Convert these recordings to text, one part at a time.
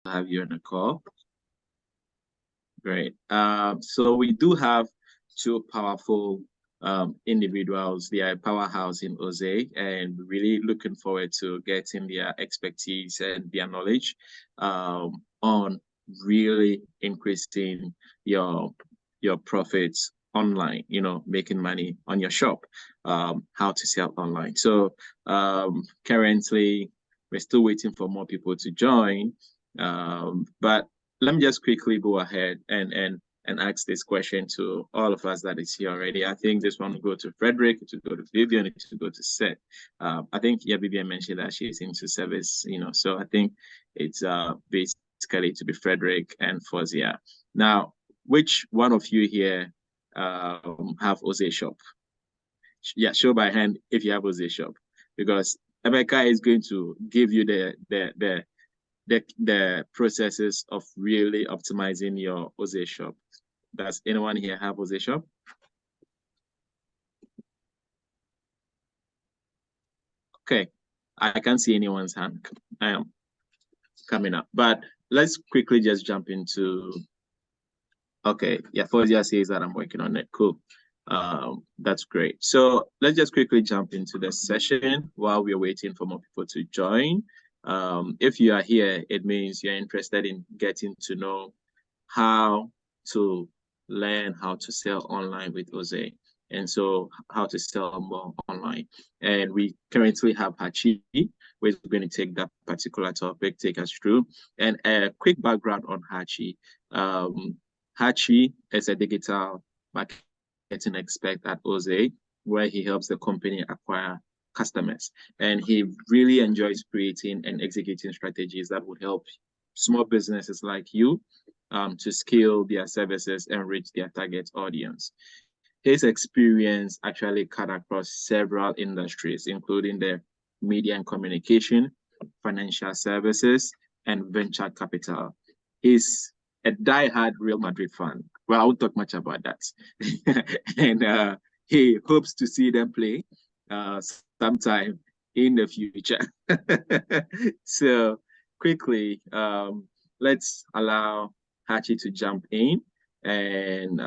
have you on the call. Great. So we do have two powerful individuals. They are a powerhouse in Oze, and we're really looking forward to getting their expertise and their knowledge on really increasing your profits online, making money on your shop, how to sell online. So currently, we're still waiting for more people to join, but let me just quickly go ahead and ask this question to all of us that is here already. I think this one will go to Frederick, it will go to Vivian, it will go to Seth. I think, yeah, Vivian mentioned that she's into service, so I think it's basically to be Frederick and Fozia. Now, which one of you here have Oze shop? Yeah, show by hand if you have Oze shop, because Emeka is going to give you the processes of really optimizing your Oze shop. Does anyone here have Oze shop? Okay, I can't see anyone's hand coming up, but let's quickly just jump into. Okay, yeah, Fozia says that I'm working on it. Cool. That's great. So let's just quickly jump into the session while we're waiting for more people to join. If you are here, it means you're interested in getting to know how to learn how to sell online with Oze, and so how to sell more online. And we currently have Hachi, who is going to take that particular topic, take us through. And a quick background on Hachi. Hachi is a digital marketing expert at Oze, where he helps the company acquire customers. And he really enjoys creating and executing strategies that would help small businesses like you to scale their services and reach their target audience. His experience actually cut across several industries, including the media and communication, financial services, and venture capital. He's a die-hard Real Madrid fan. Well, I won't talk much about that. And he hopes to see them play sometime in the future. So quickly, let's allow Hachi to jump in and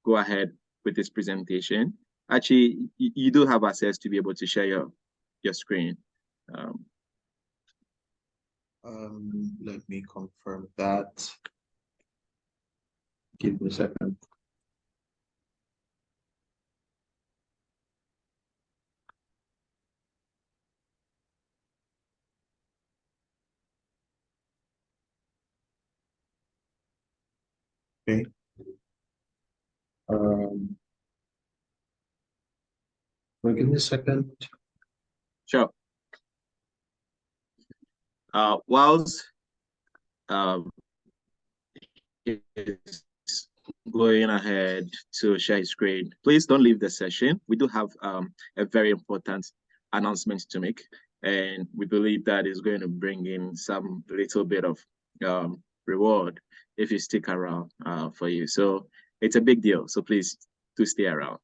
go ahead with this presentation. Actually, you do have access to be able to share your screen. Let me confirm that. Give me a second. Okay. Give me a second. Sure. Whilst going ahead to share his screen, please don't leave the session. We do have a very important announcement to make, and we believe that is going to bring in some little bit of reward if you stick around for you. So it's a big deal. So please do stay around.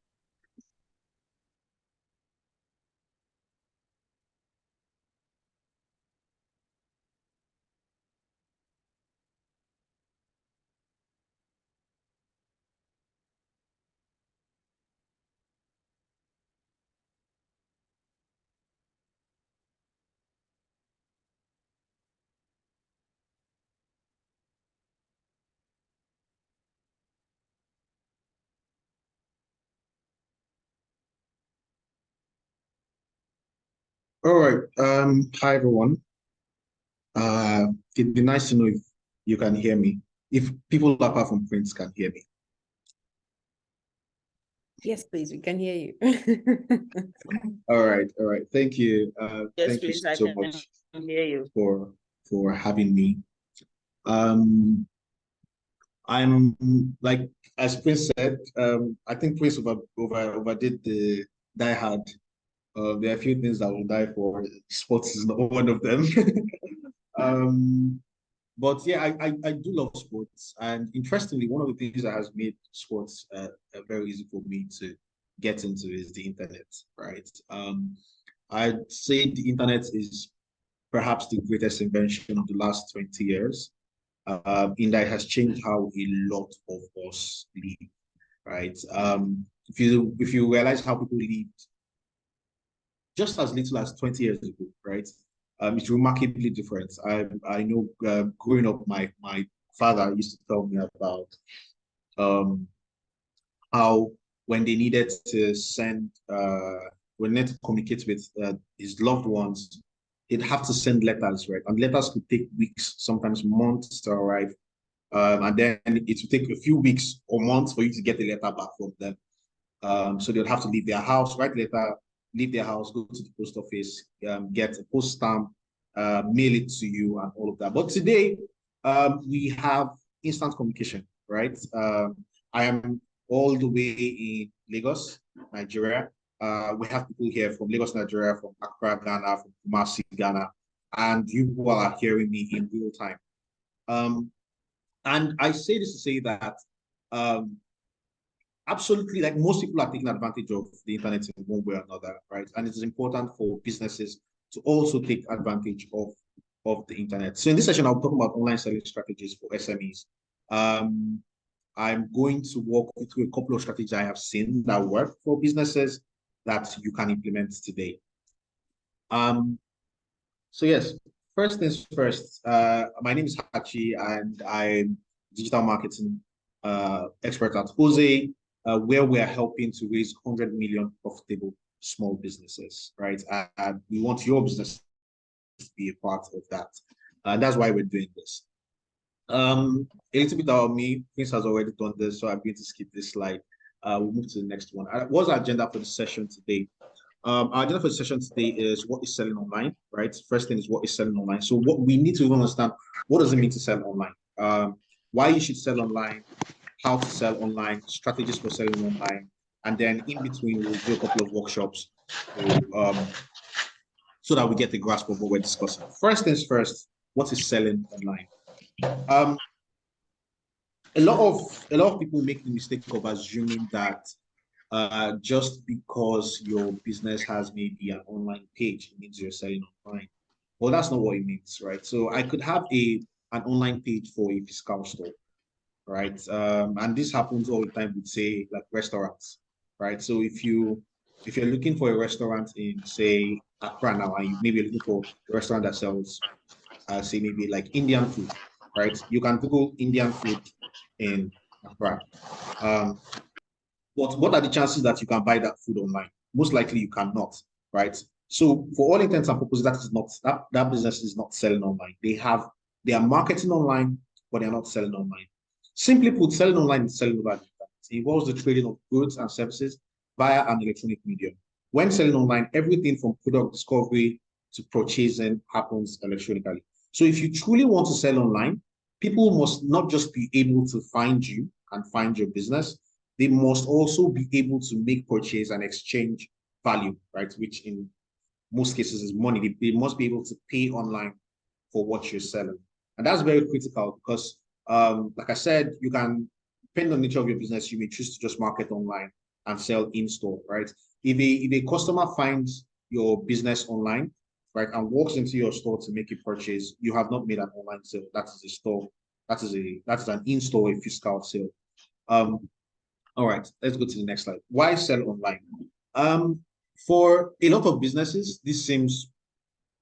All right. Hi everyone. It'd be nice to know if you can hear me. If people apart from Prince can hear me. Yes, please. We can hear you. All right. Thank you. Yes, thank please. you so much hear you for having me. I'm like as Prince said. I think Prince overdid the Die Hard. There are a few things that will die for. Sports is not one of them. But yeah, I do love sports, and interestingly, one of the things that has made sports very easy for me to get into is the internet, right? I'd say the internet is perhaps the greatest invention of the last 20 years, in that it has changed how a lot of us live, right? If you realize how people lived just as little as 20 years ago, right? It's remarkably different. I know growing up, my father used to tell me about how when they needed to send, when they needed to communicate with his loved ones, they'd have to send letters, right? And letters could take weeks, sometimes months to arrive. And then it would take a few weeks or months for you to get the letter back from them. So they would have to leave their house, write letter, leave their house, go to the post office, get a post stamp, mail it to you, and all of that. But today, we have instant communication, right? I am all the way in Lagos, Nigeria. We have people here from Lagos, Nigeria, from Accra, Ghana, from Kumasi, Ghana, and you all are hearing me in real time. And I say this to say that absolutely, like most people are taking advantage of the internet in one way or another, right? And it is important for businesses to also take advantage of the internet. So in this session, I'll talk about online selling strategies for SMEs. I'm going to walk you through a couple of strategies I have seen that work for businesses that you can implement today. So yes, first things first, my name is Hachi and I'm digital marketing expert at Oze, where we are helping to raise 100 million profitable small businesses, right? And we want your business to be a part of that. And that's why we're doing this. A little bit about me. Prince has already done this, so I'm going to skip this slide. We'll move to the next one. What's our agenda for the session today? Our agenda for the session today is what is selling online, right? First thing is what is selling online. So what we need to understand, what does it mean to sell online? Why you should sell online, how to sell online, strategies for selling online, and then in between we'll do a couple of workshops so that we get the grasp of what we're discussing. First things first, what is selling online? A lot of people make the mistake of assuming that just because your business has maybe an online page, it means you're selling online. Well, that's not what it means, right? So I could have an online page for a physical store, right? And this happens all the time with, say, like restaurants, right? So if you're looking for a restaurant in, say, Accra now, and maybe you're looking for a restaurant that sells, say, maybe like Indian food, right? You can Google Indian food in Accra. But what are the chances that you can buy that food online? Most likely you cannot, right? So for all intents and purposes, that business is not selling online. They are marketing online, but they're not selling online. Simply put, selling online is selling over the internet. It involves the trading of goods and services via an electronic medium. When selling online, everything from product discovery to purchasing happens electronically. So if you truly want to sell online, people must not just be able to find you and find your business, they must also be able to make purchase and exchange value, right? Which in most cases is money. They must be able to pay online for what you're selling. And that's very critical because, like I said, you can, depending on the nature of your business, you may choose to just market online and sell in-store, right? If a customer finds your business online, right, and walks into your store to make a purchase, you have not made an online sale. That is a store. That is an in-store, a physical sale. All right, let's go to the next slide. Why sell online? For a lot of businesses, this seems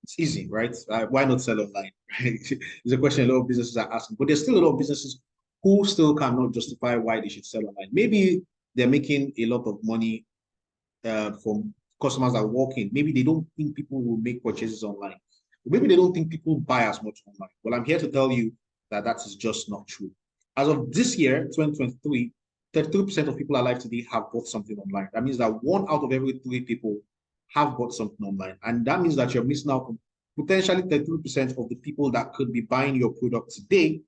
it's easy, right? Why not sell online? Right? It's a question a lot of businesses are asking, but there's still a lot of businesses who still cannot justify why they should sell online. Maybe they're making a lot of money from customers that walk in. Maybe they don't think people will make purchases online. Maybe they don't think people buy as much online. Well, I'm here to tell you that that is just not true. As of this year, 2023, 33% of people alive today have bought something online. That means that 1 out of every 3 people have bought something online. And that means that you're missing out on potentially 33% of the people that could be buying your product today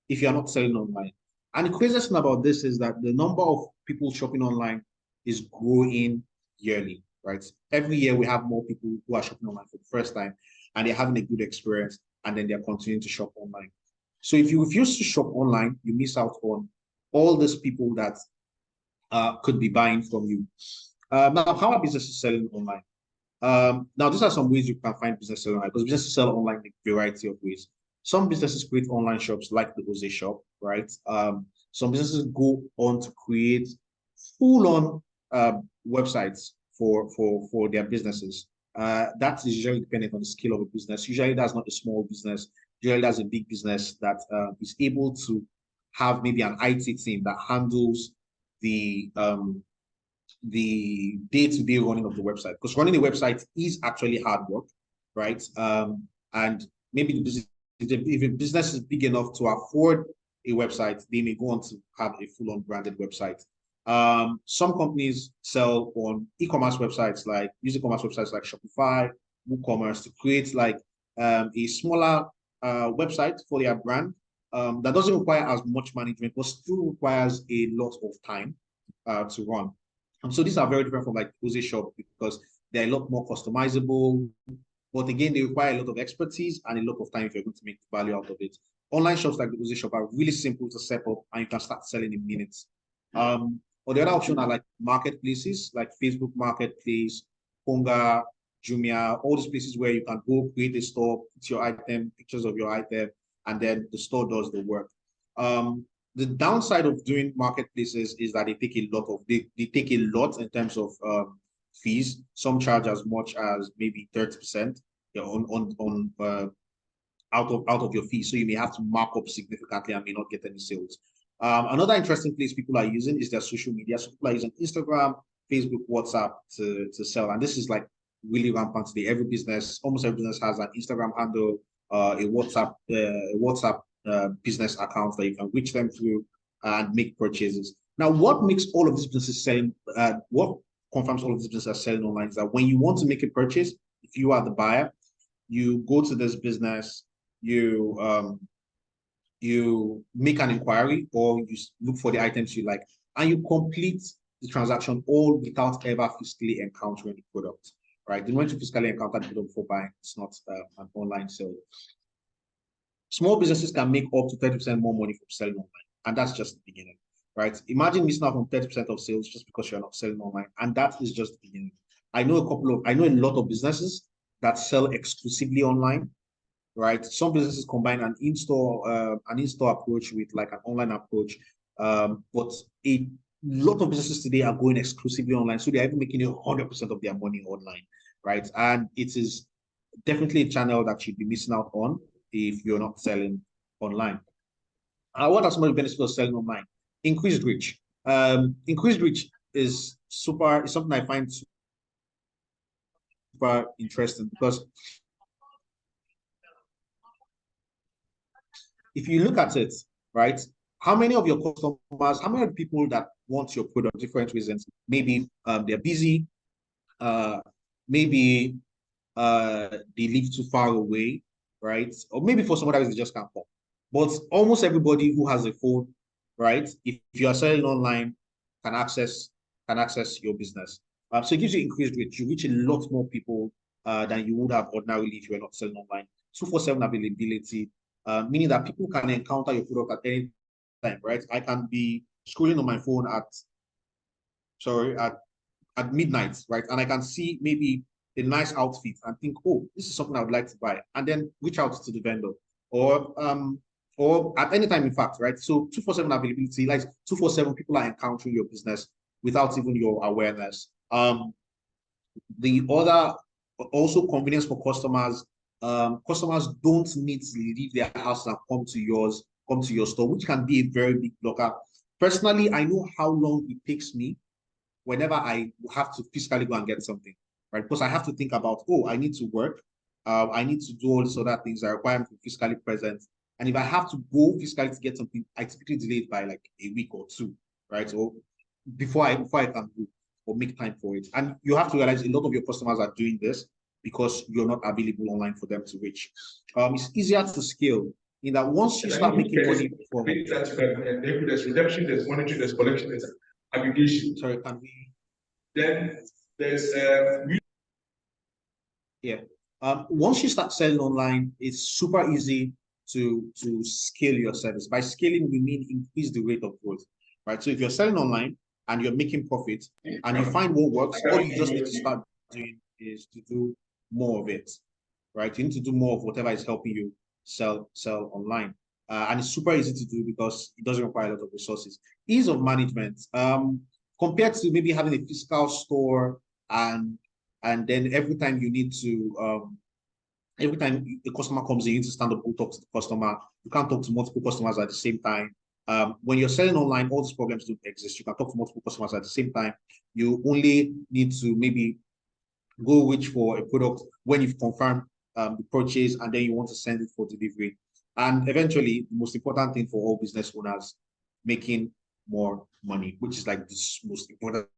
if you're not selling online. And the craziest thing about this is that the number of people shopping online is growing yearly, right? Every year we have more people who are shopping online for the first time and they're having a good experience and then they're continuing to shop online. So if you refuse to shop online, you miss out on all these people that could be buying from you. Now, how are businesses selling online? Now, these are some ways you can find business online, because businesses sell online in a variety of ways. Some businesses create online shops like the Oze shop, right? Some businesses go on to create full-on websites for their businesses. That is usually dependent on the scale of a business. Usually that's not a small business. Usually that's a big business that is able to have maybe an IT team that handles the day-to-day running of the website, because running a website is actually hard work, right? And maybe the business, if a business is big enough to afford a website, they may go on to have a full-on branded website. Some companies sell on e-commerce websites, like use e-commerce websites like Shopify, WooCommerce, to create like a smaller website for their brand that doesn't require as much management, but still requires a lot of time to run. So these are very different from like Oze shop, because they're a lot more customizable, but again, they require a lot of expertise and a lot of time if you're going to make value out of it. Online shops like the Oze shop are really simple to set up, and you can start selling in minutes. Or the other option are like marketplaces, like Facebook Marketplace, Ponga, Jumia, all these places where you can go create a store, put your item, pictures of your item, and then the store does the work. The downside of doing marketplaces is that they take a lot in terms of fees. Some charge as much as maybe 30%, out of your fee. So you may have to mark up significantly and may not get any sales. Another interesting place people are using is their social media. So people are using Instagram, Facebook, WhatsApp to sell. And this is like really rampant today. Almost every business has an Instagram handle, a WhatsApp business account that you can reach them through and make purchases. Now, what makes all of these businesses selling, what confirms all of these businesses are selling online is that when you want to make a purchase, if you are the buyer, you go to this business, you make an inquiry, or you look for the items you like, and you complete the transaction all without ever physically encountering the product, right? You want to physically encounter the product before buying. It's not an online sale. Small businesses can make up to 30% more money from selling online, and that's just the beginning, right? Imagine missing out on 30% of sales just because you're not selling online, and that is just the beginning. I know a lot of businesses that sell exclusively online, right? Some businesses combine an in-store approach with like an online approach, but a lot of businesses today are going exclusively online, so they're even making 100% of their money online, right? And it is definitely a channel that you'd be missing out on if you're not selling online. What are some of the benefits of selling online? Increased reach. Increased reach is something I find super interesting, because if you look at it, right, how many of your customers, how many people that want your product, different reasons, maybe they're busy, maybe they live too far away, right? Or maybe for some other reason they just can't come. But almost everybody who has a phone, right, if you are selling online, can access your business. So it gives you increased reach. You reach a lot more people than you would have ordinarily if you were not selling online. 24/7 availability, meaning that people can encounter your product at any time, right? I can be scrolling on my phone at midnight, right? And I can see maybe a nice outfit and think, oh, this is something I would like to buy, and then reach out to the vendor, or at any time, in fact, right? So 24/7 availability, like 24/7 people are encountering your business without even your awareness. The other, also convenience for customers. Customers don't need to leave their house and come to your store, which can be a very big blocker. Personally, I know how long it takes me whenever I have to physically go and get something, right? Because I have to think about, oh, I need to work, I need to do all these other things that require me to be physically present. And if I have to go physically to get something, I typically delay it by like a week or two, right? So before I can go or make time for it. And you have to realize a lot of your customers are doing this because you're not available online for them to reach. It's easier to scale in that once you start making money from there's redemption, there's monitoring, there's collection, there's aggregation. Sorry, can we? Then there's yeah. Once you start selling online, it's super easy to scale your service. By scaling, we mean increase the rate of growth, right? So if you're selling online and you're making profit and you find what works, all you just need to start doing is to do more of it, right? You need to do more of whatever is helping you sell online. And it's super easy to do because it doesn't require a lot of resources. Ease of management, compared to maybe having a physical store and then every time you need to every time a customer comes in, you need to stand up and talk to the customer. You can't talk to multiple customers at the same time. When you're selling online, all these problems don't exist. You can talk to multiple customers at the same time. You only need to maybe go reach for a product when you've confirmed the purchase, and then you want to send it for delivery. And eventually, the most important thing for all business owners, making more money, which is like the most important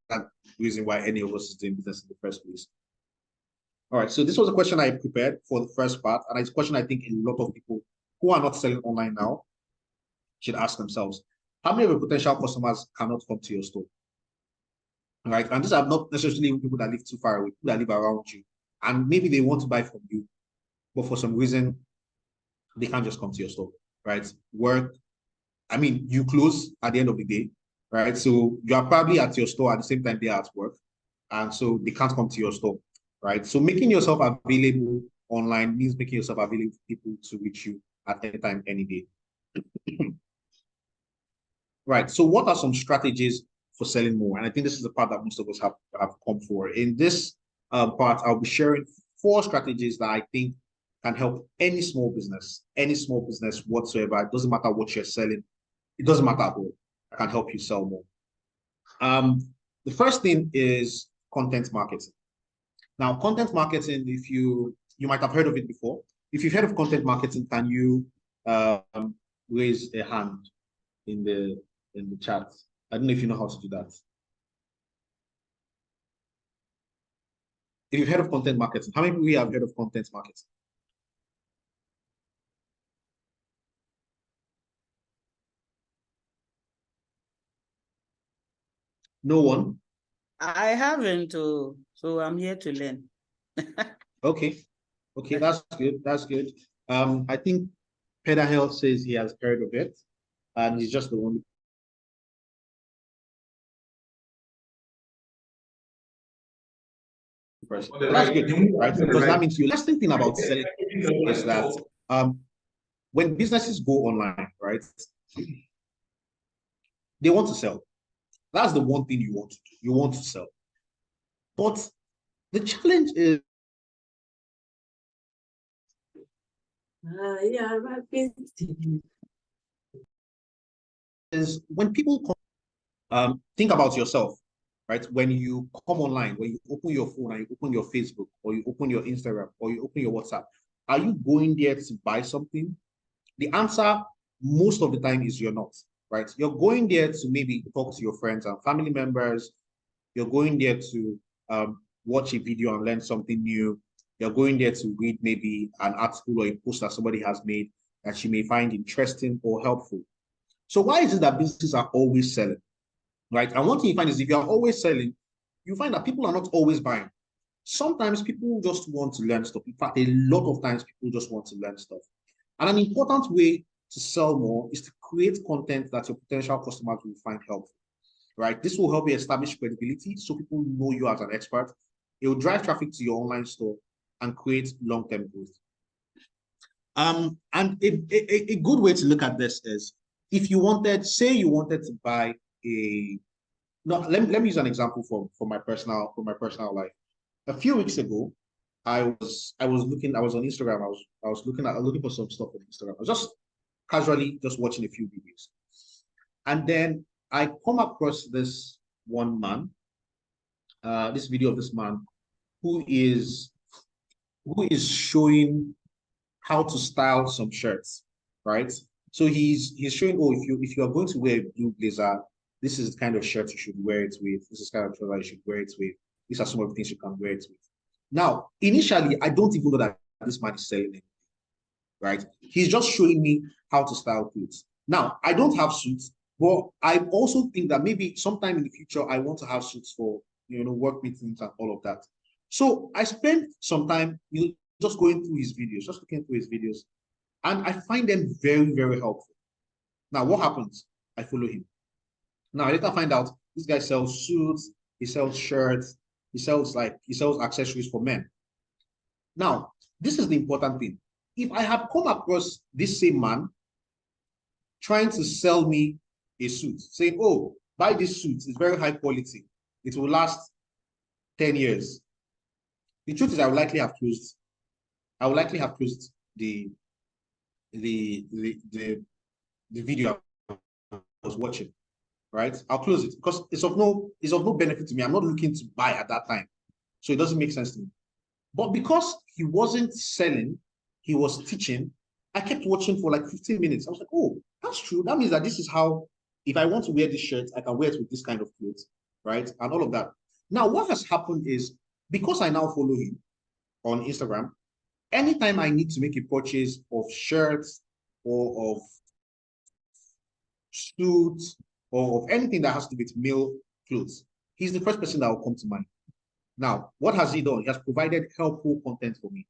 reason why any of us is doing business in the first place. All right, so this was a question I prepared for the first part, and it's a question I think a lot of people who are not selling online now should ask themselves. How many of your potential customers cannot come to your store? All right, and these are not necessarily people that live too far away, people that live around you, and maybe they want to buy from you, but for some reason, they can't just come to your store, right? I mean, you close at the end of the day, right? So you are probably at your store at the same time they are at work, and so they can't come to your store, right? So making yourself available online means making yourself available for people to reach you at any time, any day. Right, so what are some strategies for selling more? And I think this is the part that most of us have come for. In this part, I'll be sharing 4 strategies that I think can help any small business whatsoever. It doesn't matter what you're selling. It doesn't matter at all. I can help you sell more. The first thing is content marketing. Now, content marketing, if you might have heard of it before. If you've heard of content marketing, can you raise a hand in the chat? I don't know if you know how to do that. If you've heard of content marketing, how many people here have heard of content marketing? No one? I haven't, so I'm here to learn. Okay, that's good. That's good. I think Peter Hill says he has heard of it, and he's just the only person. But that's good, right? Because that means the last thing about selling is that when businesses go online, right, they want to sell. That's the one thing you want to do. You want to sell. But the challenge is when people come, think about yourself, right? When you come online, when you open your phone and you open your Facebook, or you open your Instagram, or you open your WhatsApp, are you going there to buy something? The answer most of the time is you're not, right? You're going there to maybe talk to your friends and family members. You're going there to watch a video and learn something new. You're going there to read maybe an article or a post that somebody has made that you may find interesting or helpful. So why is it that businesses are always selling, right? And one thing you find is if you are always selling, you find that people are not always buying. Sometimes people just want to learn stuff. In fact, a lot of times people just want to learn stuff. And an important way to sell more is to create content that your potential customers will find helpful, right? This will help you establish credibility so people know you as an expert. It will drive traffic to your online store and create long-term growth. And a good way to look at this is if you wanted, say you wanted to buy let me use an example from my personal life. A few weeks ago, I was on Instagram. I was looking for some stuff on Instagram. I was just casually just watching a few videos. And then I come across this one man, this video of this man who is showing how to style some shirts, right? So he's showing, oh, if you are going to wear a blue blazer, this is the kind of shirt you should wear it with. This is the kind of trouser you should wear it with. These are some of the things you can wear it with. Now, initially, I don't even know that this man is selling anything, right? He's just showing me how to style clothes. Now, I don't have suits, but I also think that maybe sometime in the future, I want to have suits for, work meetings and all of that. So I spent some time, just going through his videos, just looking through his videos, and I find them very, very helpful. Now, what happens? I follow him. Now, I later find out this guy sells suits, he sells shirts, He sells accessories for men. Now, this is the important thing. If I have come across this same man trying to sell me a suit, saying, oh, buy this suit, it's very high quality, it will last 10 years. The truth is I would likely have closed the video I was watching, right? I'll close it because it's of no benefit to me. I'm not looking to buy at that time. So it doesn't make sense to me. But because he wasn't selling, he was teaching, I kept watching for like 15 minutes. I was like, oh, that's true. That means that this is how, if I want to wear this shirt, I can wear it with this kind of clothes, right? And all of that. Now, what has happened is, because I now follow him on Instagram, anytime I need to make a purchase of shirts or of suits or of anything that has to do with male clothes, he's the first person that will come to mind. Now, what has he done? He has provided helpful content for me.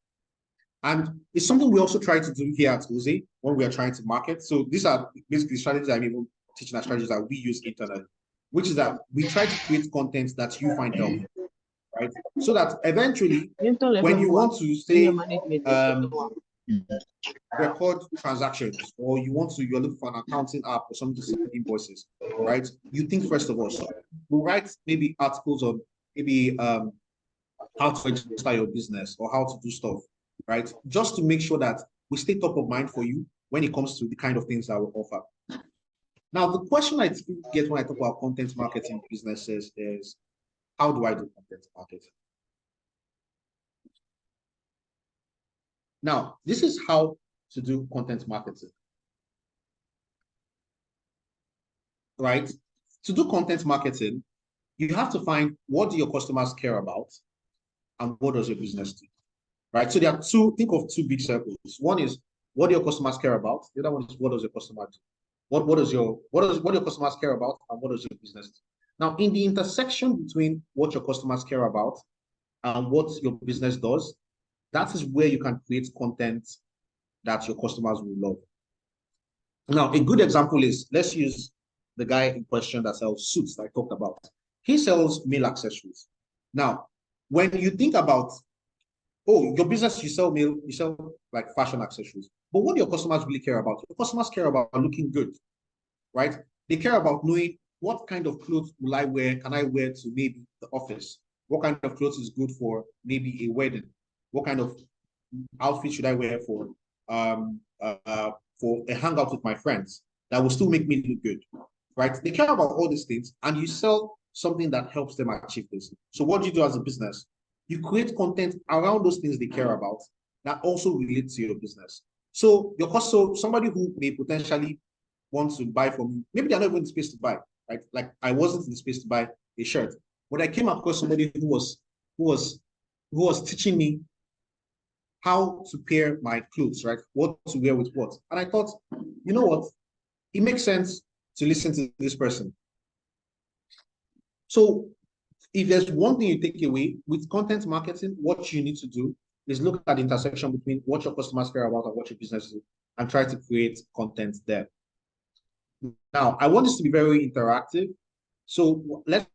And it's something we also try to do here at Oze when we are trying to market. So these are basically strategies I'm even teaching, strategies that we use internally, which is that we try to create content that you find helpful, right? So that eventually, when you want to say record transactions, or you're looking for an accounting app or something to send invoices, right? You think first of all, so we'll write maybe articles on maybe how to register your business or how to do stuff, right? Just to make sure that we stay top of mind for you when it comes to the kind of things that we offer. Now, the question I get when I talk about content marketing businesses is, how do I do content marketing? Now, this is how to do content marketing, right? To do content marketing, you have to find what do your customers care about and what does your business do, right? So there are think of two big circles. One is what do your customers care about? The other one is what does your customer do? What do your customers care about and what does your business do? Now, in the intersection between what your customers care about and what your business does, that is where you can create content that your customers will love. Now, a good example is, let's use the guy in question that sells suits that I talked about. He sells male accessories. Now, when you think about, oh, your business, you sell like fashion accessories, but what do your customers really care about? Your customers care about looking good, right? They care about knowing what kind of clothes will I wear, can I wear to maybe the office? What kind of clothes is good for maybe a wedding? What kind of outfit should I wear for a hangout with my friends that will still make me look good, right? They care about all these things, and you sell something that helps them achieve this. So what do you do as a business? You create content around those things they care about that also relate to your business. So somebody who may potentially want to buy from you, maybe they're not even in the space to buy, right? Like I wasn't in the space to buy a shirt, but I came across somebody who was teaching me how to pair my clothes, right? What to wear with what. And I thought, you know what? It makes sense to listen to this person. So if there's one thing you take away with content marketing, what you need to do is look at the intersection between what your customers care about and what your business is, and try to create content there. Now, I want this to be very interactive. So let's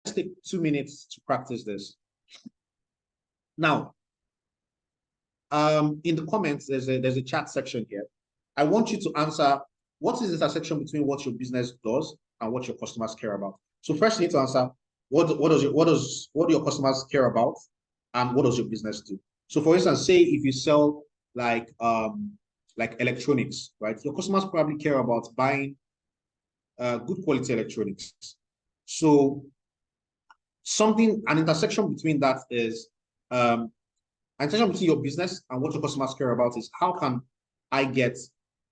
take 2 minutes to practice this. Now, in the comments, there's a chat section here. I want you to answer, what is the intersection between what your business does and what your customers care about? So first you need to answer, what do your customers care about and what does your business do? So for instance, say if you sell like electronics, right? Your customers probably care about buying good quality electronics. So an intersection between that is an intersection between your business and what your customers care about is, how can I get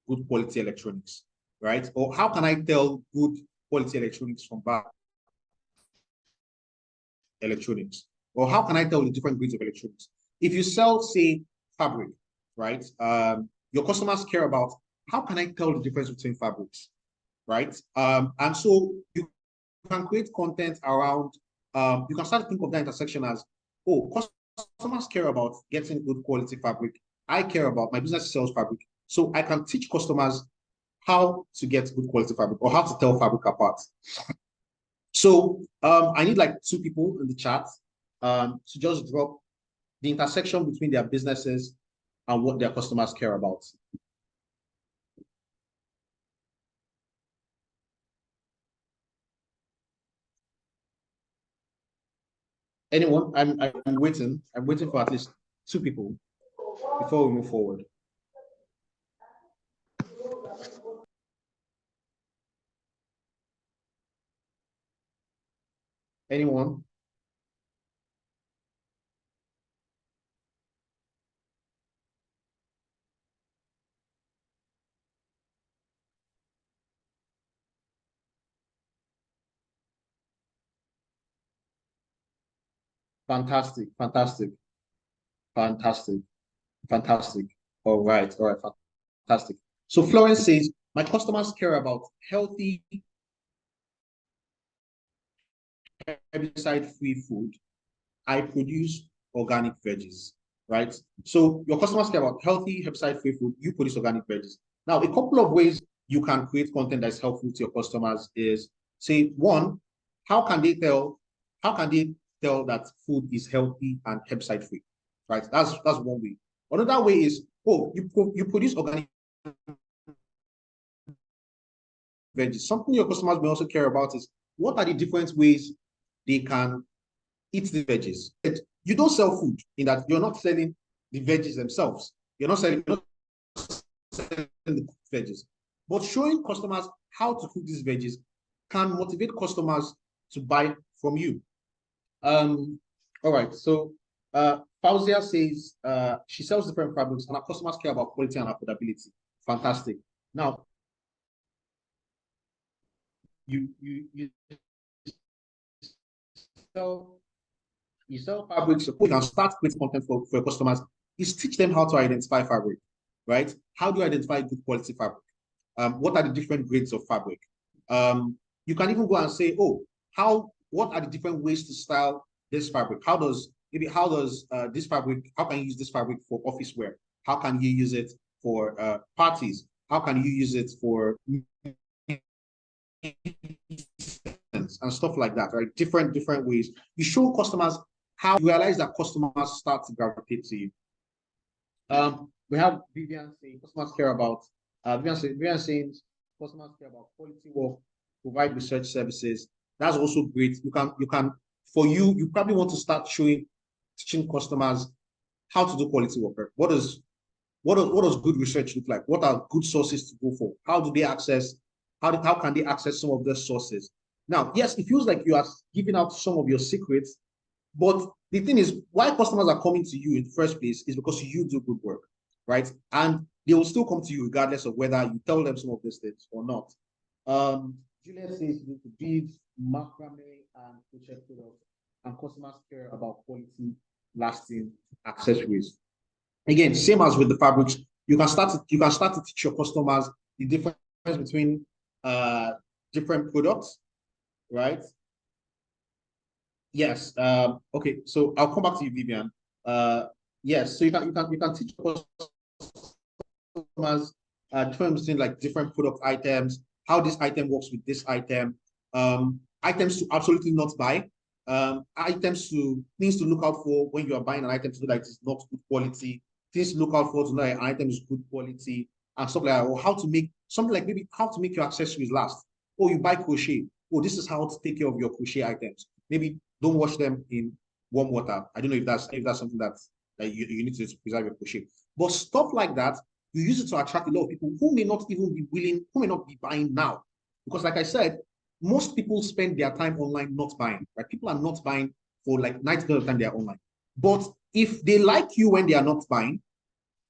good quality electronics, right? Or how can I tell good quality electronics from bad electronics? Or how can I tell the different grades of electronics? If you sell, say, fabric, right? Your customers care about, how can I tell the difference between fabrics, right? And so you can create content around, you can start to think of that intersection as, oh, customers care about getting good quality fabric. I care about, my business sells fabric. So I can teach customers how to get good quality fabric or how to tell fabric apart. So I need like 2 people in the chat to just drop the intersection between their businesses and what their customers care about. Anyone? I'm waiting. I'm waiting for at least 2 people before we move forward. Anyone? Fantastic, fantastic, fantastic, fantastic. All right, fantastic. So Florence says, my customers care about healthy, herbicide-free food. I produce organic veggies, right? So your customers care about healthy, herbicide-free food. You produce organic veggies. Now, a couple of ways you can create content that's helpful to your customers is, say, one, how can they tell that food is healthy and herbicide-free, right? That's one way. Another way is, oh, you produce organic veggies. Something your customers may also care about is, what are the different ways they can eat the veggies? You don't sell food in that you're not selling the veggies themselves. You're not selling the veggies. But showing customers how to cook these veggies can motivate customers to buy from you. All right. So Fauzia says she sells different fabrics and her customers care about quality and affordability. Fantastic. Now, you sell fabrics, so you can start creating content for your customers. Is teach them how to identify fabric, right? How do you identify good quality fabric? What are the different grades of fabric? You can even go and say, oh, what are the different ways to style this fabric? How can you use this fabric for office wear? How can you use it for parties? How can you use it for and stuff like that, right? Different ways. You show customers how you realize that customers start to gravitate to you. We have Vivian saying customers care about Vivian saying customers care about quality work, provide research services. That's also great. You probably want to start teaching customers how to do quality work. What does good research look like? What are good sources to go for? How can they access some of those sources? Now, yes, it feels like you are giving out some of your secrets, but the thing is, why customers are coming to you in the first place is because you do good work, right? And they will still come to you regardless of whether you tell them some of these things or not. Juliet says you need to beads, macrame, and crochet products, and customers care about quality, lasting accessories. Again, same as with the fabrics, you can start to teach your customers the difference between different products, right? Yes. Okay. So I'll come back to you, Vivian. Yes. So you can teach customers difference between like different product items, how this item works with this item, items to absolutely not buy, things to look out for when you are buying an item to know that it's not good quality, things to look out for to know that an item is good quality, and stuff like that. Or how to make something like maybe how to make your accessories last. Or you buy crochet. Oh, this is how to take care of your crochet items. Maybe don't wash them in warm water. I don't know if that's something that you need to preserve your crochet. But stuff like that, you use it to attract a lot of people who may not even be willing, who may not be buying now. Because like I said, most people spend their time online not buying, right? People are not buying for like 90% of the time they are online. But if they like you when they are not buying,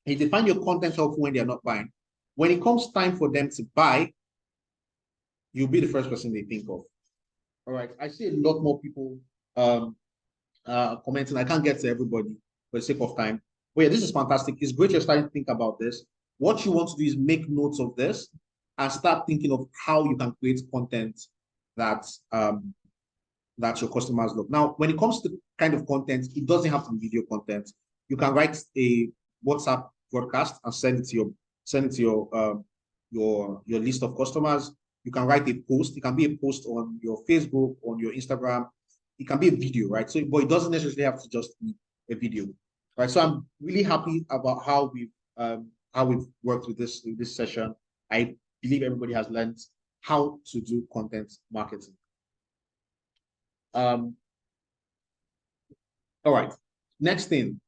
if they find your content helpful when they are not buying, when it comes time for them to buy, you'll be the first person they think of. All right. I see a lot more people commenting. I can't get to everybody for the sake of time. But yeah, this is fantastic. It's great you're starting to think about this. What you want to do is make notes of this and start thinking of how you can create content that your customers love. Now, when it comes to kind of content, it doesn't have to be video content. You can write a WhatsApp broadcast and send it to your list of customers. You can write a post. It can be a post on your Facebook, on your Instagram. it can be a video, right? So, but it doesn't necessarily have to just be a video, right? So I'm really happy about how we've worked with this session. I believe everybody has learned how to do content marketing. All right. Next thing,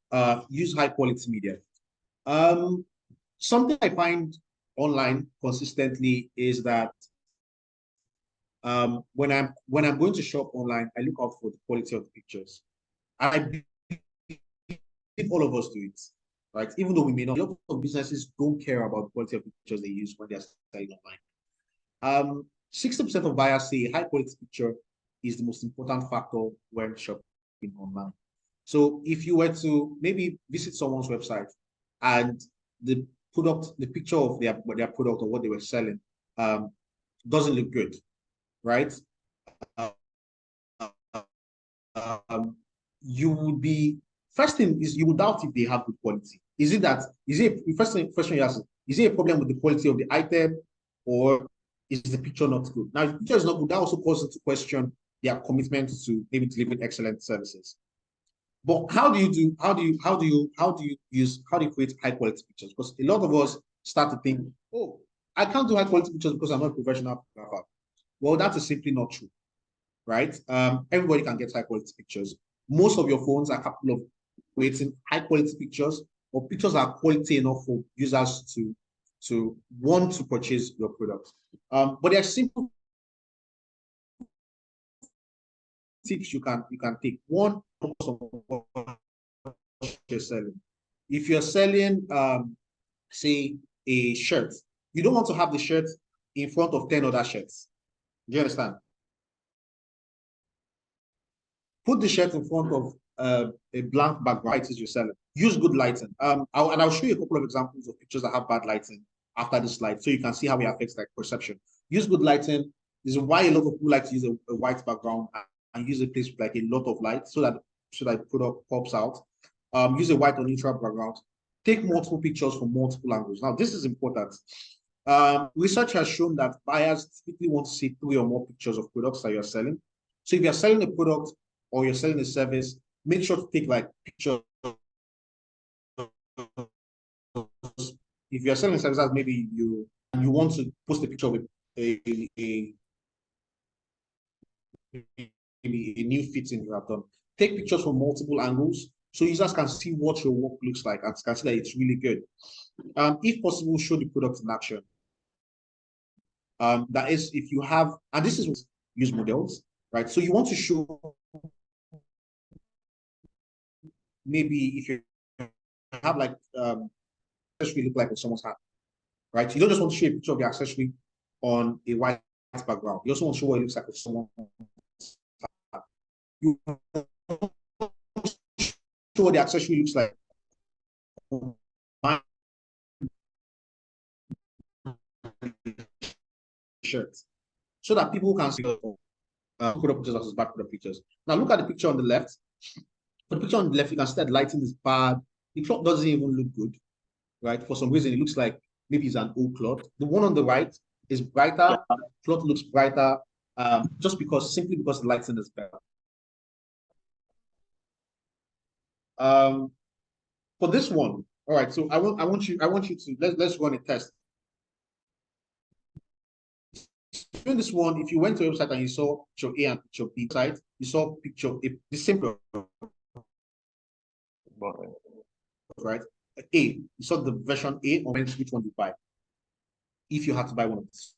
use high quality media. Something I find online consistently is that when I'm going to shop online, I look out for the quality of the pictures. I believe all of us do it, right? Even though we may not, a lot of businesses don't care about the quality of the pictures they use when they're selling online. 60% of buyers say high quality picture is the most important factor when shopping online. So if you were to maybe visit someone's website and the picture of their product or what they were selling doesn't look good, right? You would be, first thing is you would doubt if they have good quality. First thing you ask, is it a problem with the quality of the item, or is the picture not good? Now, if the picture is not good, that also causes to question their commitment to maybe delivering excellent services. But how do you create high quality pictures? Because a lot of us start to think, oh, I can't do high quality pictures because I'm not a professional photographer. Well, that is simply not true, right? Everybody can get high quality pictures. Most of your phones are capable of creating high quality pictures, or pictures are quality enough for users to want to purchase your product. But there are simple tips you can take. One, focus on what you're selling. If you're selling, say, a shirt, you don't want to have the shirt in front of 10 other shirts. Do you understand? Put the shirt in front of a blank background. It is you're selling. Use good lighting. I'll show you a couple of examples of pictures that have bad lighting after this slide, so you can see how it affects like perception. Use good lighting. This is why a lot of people like to use a white background and use a place with like a lot of light, so that product pops out. Use a white or neutral background. Take multiple pictures from multiple angles. Now, this is important. Research has shown that buyers typically want to see 3 or more pictures of products that you're selling. So if you're selling a product or you're selling a service, make sure to take like pictures. If you're selling services, maybe you want to post a picture with a new fitting you have done. Take pictures from multiple angles so users can see what your work looks like and can see that it's really good. If possible, show the product in action. That is, if you have, and this is use models, right? So you want to show, maybe if you have like accessory look like on someone's hand, right? You don't just want to show a picture of the accessory on a white background. You also want to show what it looks like on someone's hand. You show what the accessory looks like on my shirt, so that people can see product pictures versus bad product pictures. Now look at the picture on the left. For the picture on the left, you can see that lighting is bad. The cloth doesn't even look good, right? For some reason, it looks like maybe it's an old cloth. The one on the right is brighter. Cloth looks brighter, simply because the lighting is better. For this one, all right. So I want you to let's run a test. Doing this one, if you went to a website and you saw picture A and picture B site, you saw picture A, the same product, right? A, you saw the version A, or which one you buy, if you had to buy one of these.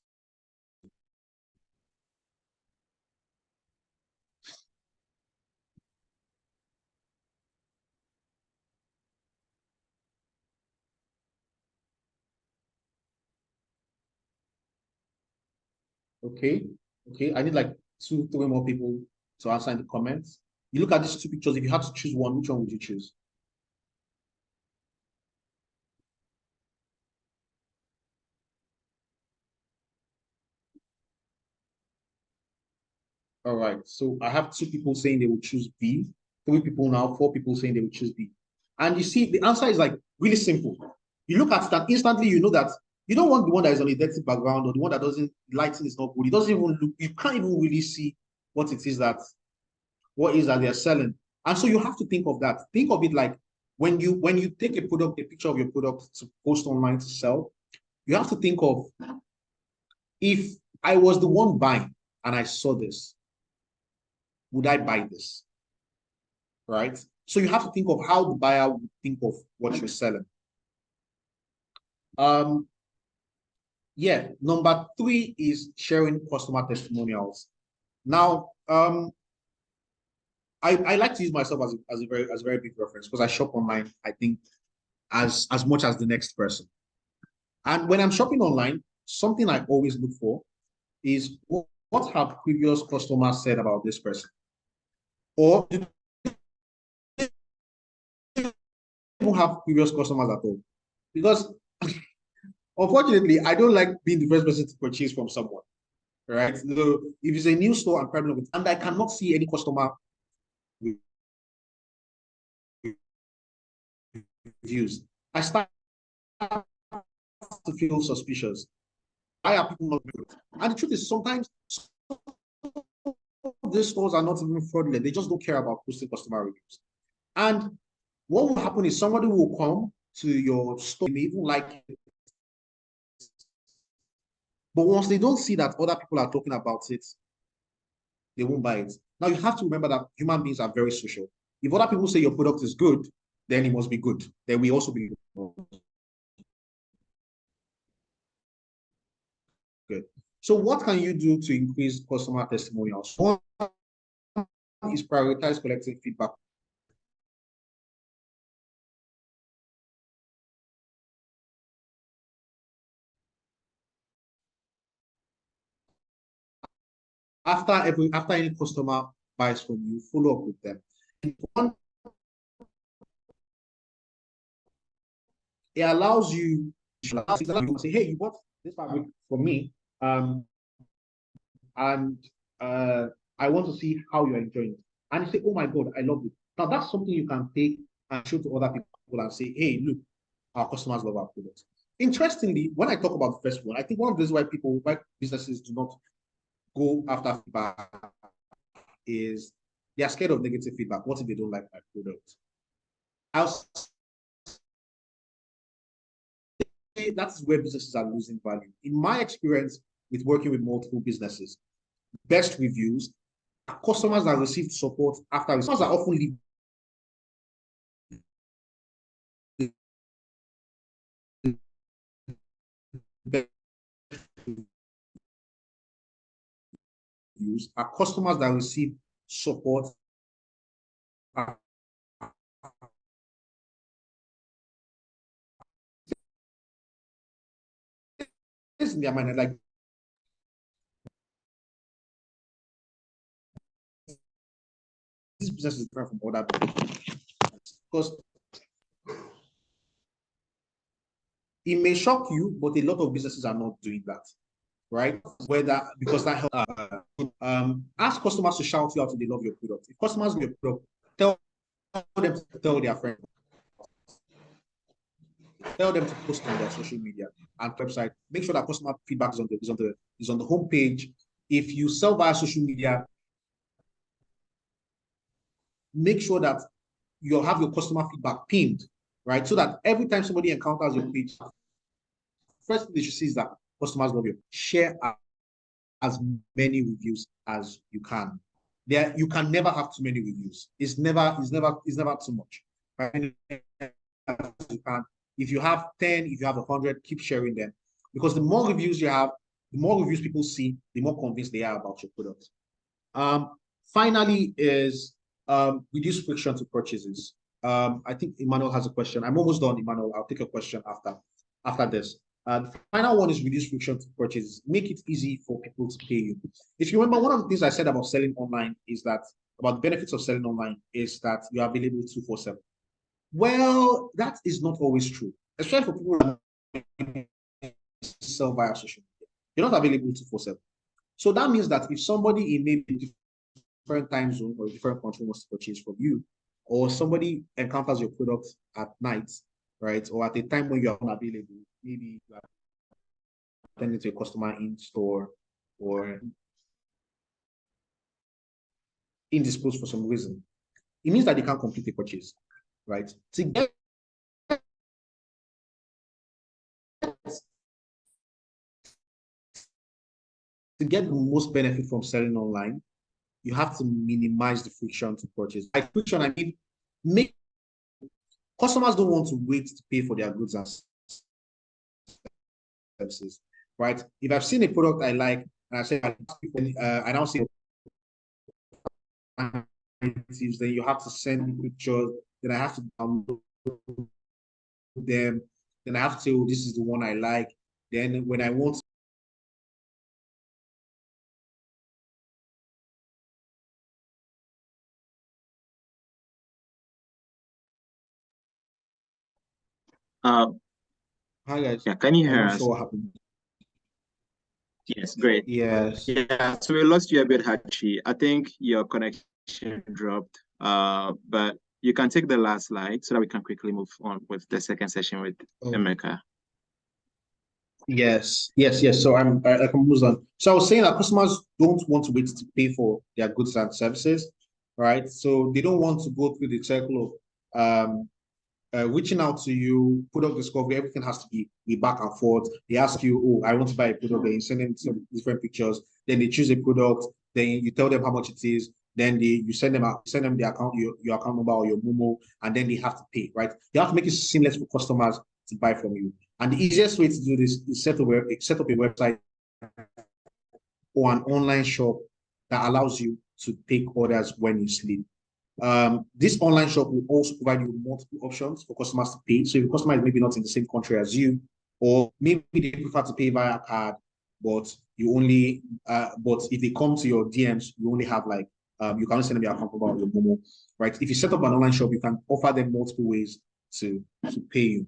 Okay, I need like 2, 3 more people to answer in the comments. You look at these 2 pictures. If you had to choose one, which one would you choose? All right, so I have 2 people saying they will choose B, 3 people now, 4 people saying they will choose B. And you see, the answer is like really simple. You look at it and instantly you know that you don't want the one that is on a dirty background, or the one that doesn't, lighting is not good. It doesn't even look, you can't even really see what it is that what is that they're selling. And so you have to think of that. Think of it like when you take a product, a picture of your product to post online to sell, you have to think of, if I was the one buying and I saw this, would I buy this? Right? So you have to think of how the buyer would think of what you're selling. Yeah, number 3 is sharing customer testimonials. Now, I like to use myself as a very big reference because I shop online, I think, as much as the next person. And when I'm shopping online, something I always look for is what have previous customers said about this person? Or do they even have previous customers at all? Because unfortunately, I don't like being the first person to purchase from someone, right? So if it's a new store, I'm probably not, and I cannot see any customer reviews, I start to feel suspicious. Why are people not doing it? And the truth is, sometimes these stores are not even fraudulent. They just don't care about posting customer reviews. And what will happen is somebody will come to your store, they may even like it. But once they don't see that other people are talking about it, they won't buy it. Now, you have to remember that human beings are very social. If other people say your product is good, then it must be good. Then we also be good. So what can you do to increase customer testimonials? One is prioritize collecting feedback. After any customer buys from you, follow up with them. One, it allows you to say, hey, you bought this fabric from me, and I want to see how you're enjoying it. And you say, oh my God, I love it. Now that's something you can take and show to other people and say, hey, look, our customers love our products. Interestingly, when I talk about the first one, I think one of the reasons why businesses do not go after feedback is they are scared of negative feedback. What if they don't like my product? I'll say that's where businesses are losing value. In my experience with working with multiple businesses, best reviews are customers that received support after customers are often leave reviews are customers that receive support in their mind, like this business is different from other businesses because it may shock you, but a lot of businesses are not doing that, right? Whether because that helps. Ask customers to shout you out if they love your product. If customers love your product, tell them to tell their friends. Tell them to post on their social media and website. Make sure that customer feedback is on the homepage. If you sell via social media, make sure that you have your customer feedback pinned, right? So that every time somebody encounters your page, first thing they should see is that customers love you. Share as many reviews as you can. You can never have too many reviews. It's never too much. Right? You can. If you have 10, if you have 100, keep sharing them. Because the more reviews you have, the more reviews people see, the more convinced they are about your product. Finally is reduce friction to purchases. I think Emmanuel has a question. I'm almost done, Emmanuel. I'll take a question after this. The final one is reduce friction to purchases. Make it easy for people to pay you. If you remember, one of the things I said about selling online is that, about the benefits of selling online is that you're available 24/7. Well, that is not always true, especially for people who sell via social media. You're not available 24/7. So that means that if somebody in maybe different time zone or a different country wants to purchase from you, or somebody encounters your product at night, right, or at a time when you are unavailable, maybe you are attending to a customer in store, or indisposed for some reason, it means that they can't complete a purchase, right? To get the most benefit from selling online, you have to minimize the friction to purchase. By friction, I mean, make customers don't want to wait to pay for their goods and services, right? If I've seen a product I like, and I say, I now see then you have to send me pictures, then I have to download them, then I have to say, oh, this is the one I like. Then when I want Uh, hi guys. yeah, can you I'm hear not us? sure what happened. Yes, great. Yes. Yeah, so we lost you a bit, Hachi. I think your connection dropped. But you can take the last slide so that we can quickly move on with the second session with Oh. Emeka. Yes. So I can move on. So I was saying that customers don't want to wait to pay for their goods and services, right? So they don't want to go through the cycle of reaching out to you, product discovery, everything has to be back and forth. They ask you, oh, I want to buy a product, then you send them some different pictures, then they choose a product, then you tell them how much it is, then you send them the account, your account number or your Momo, and then they have to pay, right? You have to make it seamless for customers to buy from you. And the easiest way to do this is set up a website or an online shop that allows you to take orders when you sleep. This online shop will also provide you multiple options for customers to pay. So if the customer is maybe not in the same country as you, or maybe they prefer to pay via card, but you only, but if they come to your DMs, you only have like, you can send them your account number or your Momo, right? If you set up an online shop, you can offer them multiple ways to pay you.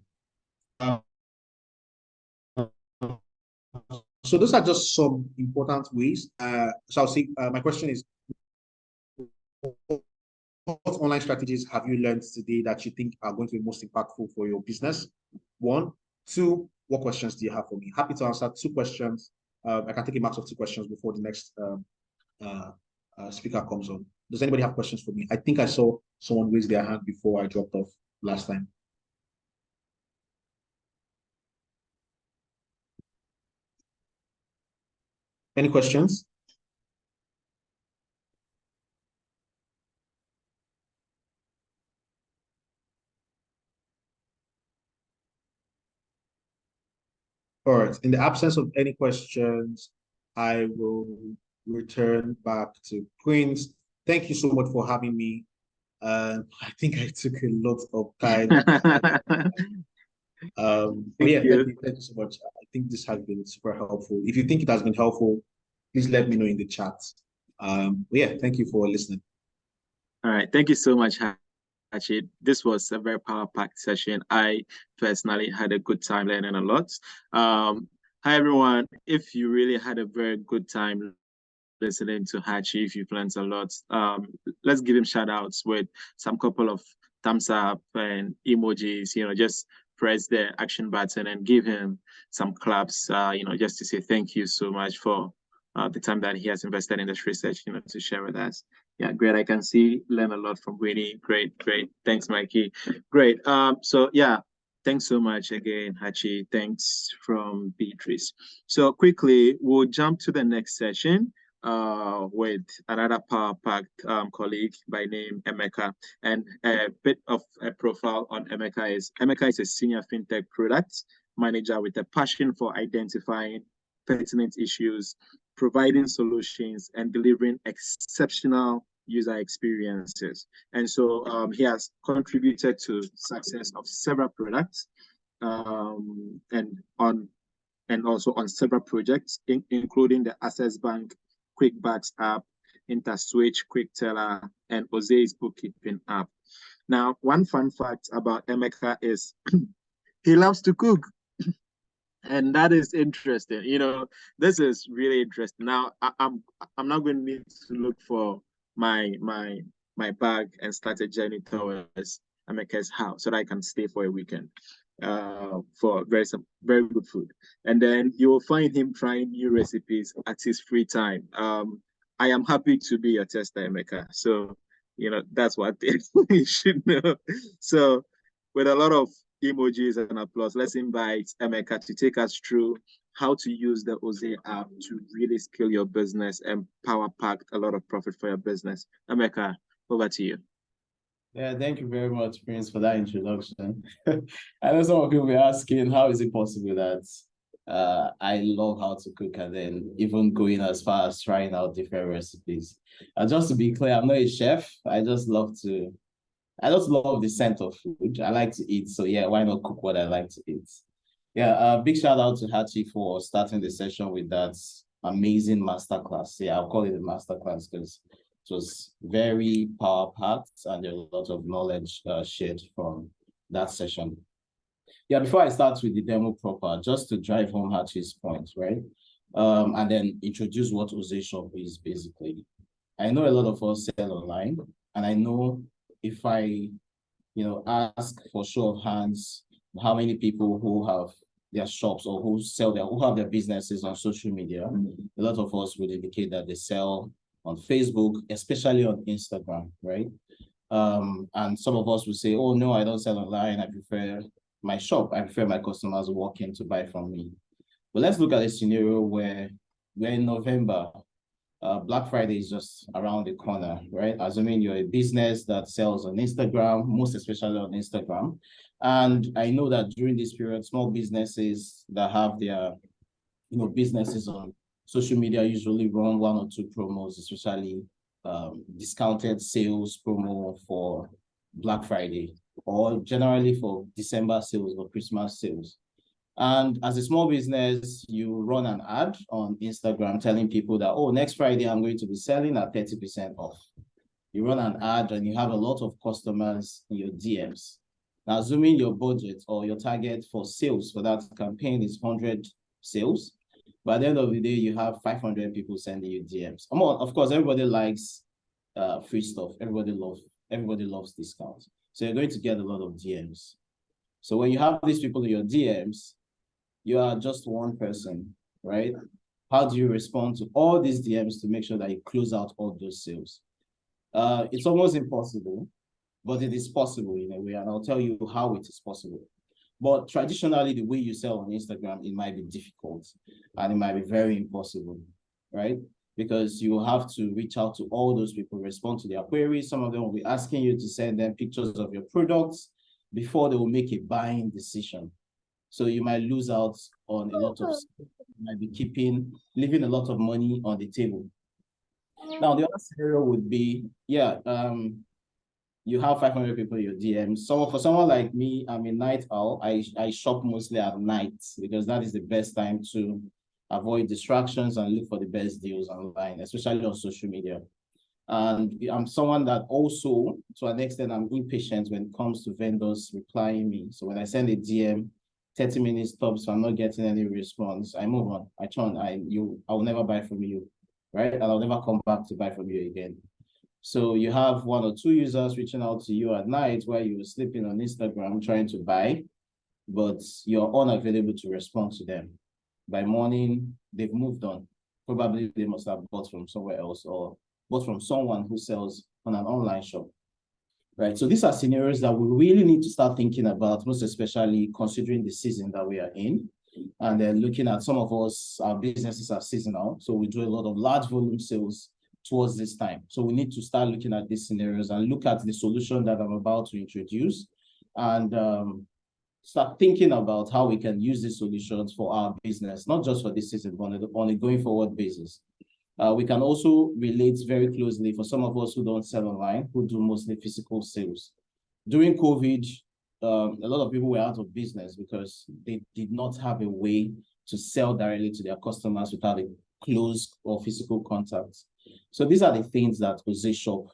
So those are just some important ways. So I'll say, my question is, what online strategies have you learned today that you think are going to be most impactful for your business? 1, 2, what questions do you have for me? Happy to answer 2 questions. I can take a max of 2 questions before the next speaker comes on. Does anybody have questions for me? I think I saw someone raise their hand before I dropped off last time. Any questions? All right. In the absence of any questions, I will return back to Prince. Thank you so much for having me. I think I took a lot of time. But yeah, thank you so much. I think this has been super helpful. If you think it has been helpful, please let me know in the chat. But yeah, thank you for listening. All right. Thank you so much, Hachi. This was a very power-packed session. I personally had a good time learning a lot. Hi, everyone. If you really had a very good time listening to Hachi, if you've learned a lot, let's give him shout outs with some couple of thumbs up and emojis, just press the action button and give him some claps, just to say thank you so much for the time that he has invested in this research, to share with us. Yeah, great. I can see, learn a lot from Winnie. Great. Thanks, Mikey. Great. So yeah, thanks so much again, Hachi. Thanks from Beatrice. So quickly, we'll jump to the next session with another power-packed colleague by name Emeka. And a bit of a profile on Emeka is a senior fintech product manager with a passion for identifying pertinent issues, providing solutions, and delivering exceptional user experiences. And so he has contributed to success of several products and also on several projects, including the Access Bank QuickBacks app, InterSwitch, QuickTeller, and Oze's bookkeeping app. Now, one fun fact about Emeka is he loves to cook. And that is interesting. This is really interesting. Now, I'm not going to need to look for my bag and start a journey towards Emeka's house so that I can stay for a weekend for very good food. And then you will find him trying new recipes at his free time. I am happy to be your tester, Emeka. So, that's what you should know. So, with a lot of emojis and applause, let's invite Emeka to take us through how to use the Oze app to really scale your business and power pack a lot of profit for your business. Emeka, over to you. Yeah, thank you very much, Prince, for that introduction. I know some of you will be asking, how is it possible that I love how to cook and then even going as far as trying out different recipes? Just to be clear, I'm not a chef. I just love the scent of food. I like to eat. So yeah, why not cook what I like to eat? Yeah, big shout out to Hachi for starting the session with that amazing masterclass. Yeah, I'll call it a masterclass because it was very power-packed and there was a lot of knowledge shared from that session. Yeah, before I start with the demo proper, just to drive home Hachi's point, right? And then introduce what Oze Shop is basically. I know a lot of us sell online, and I know if I, ask for show of hands, how many people who have their shops or who have their businesses on social media, a lot of us would indicate that they sell on Facebook, especially on Instagram, right? And some of us will say, oh no, I don't sell online. I prefer my shop. I prefer my customers walk in to buy from me. But let's look at a scenario where we're in November. Black Friday is just around the corner, right? Assuming you're a business that sells on Instagram, most especially on Instagram. And I know that during this period, small businesses that have their, businesses on social media usually run 1 or 2 promos, especially discounted sales promo for Black Friday, or generally for December sales or Christmas sales. And as a small business, you run an ad on Instagram telling people that, oh, next Friday, I'm going to be selling at 30% off. You run an ad and you have a lot of customers in your DMs. Now, assuming your budget or your target for sales for that campaign is 100 sales, by the end of the day, you have 500 people sending you DMs. Of course, everybody likes free stuff. Everybody loves discounts. So you're going to get a lot of DMs. So when you have these people in your DMs, you are just one person, right? How do you respond to all these DMs to make sure that you close out all those sales? It's almost impossible, but it is possible in a way, and I'll tell you how it is possible. But traditionally, the way you sell on Instagram, it might be difficult and it might be very impossible, right? Because you have to reach out to all those people, respond to their queries. Some of them will be asking you to send them pictures of your products before they will make a buying decision. So you might lose out on a lot of, you might be leaving a lot of money on the table. Now, the other scenario would be, you have 500 people in your DMs. So for someone like me, I'm a night owl. I shop mostly at night because that is the best time to avoid distractions and look for the best deals online, especially on social media. And I'm someone that also, to an extent, I'm impatient when it comes to vendors replying me. So when I send a DM, 30 minutes stops, so I'm not getting any response, I move on. I turn, I will never buy from you, right? And I'll never come back to buy from you again. So you have 1 or 2 users reaching out to you at night while you're sleeping on Instagram trying to buy, but you're unavailable to respond to them. By morning, they've moved on. Probably they must have bought from somewhere else or bought from someone who sells on an online shop. Right, so these are scenarios that we really need to start thinking about, most especially considering the season that we are in. And then looking at some of us, our businesses are seasonal. So we do a lot of large volume sales towards this time. So we need to start looking at these scenarios and look at the solution that I'm about to introduce and start thinking about how we can use these solutions for our business, not just for this season, but on a going forward basis. We can also relate very closely for some of us who don't sell online, who do mostly physical sales. During COVID, a lot of people were out of business because they did not have a way to sell directly to their customers without a close or physical contact. So these are the things that Oze Shop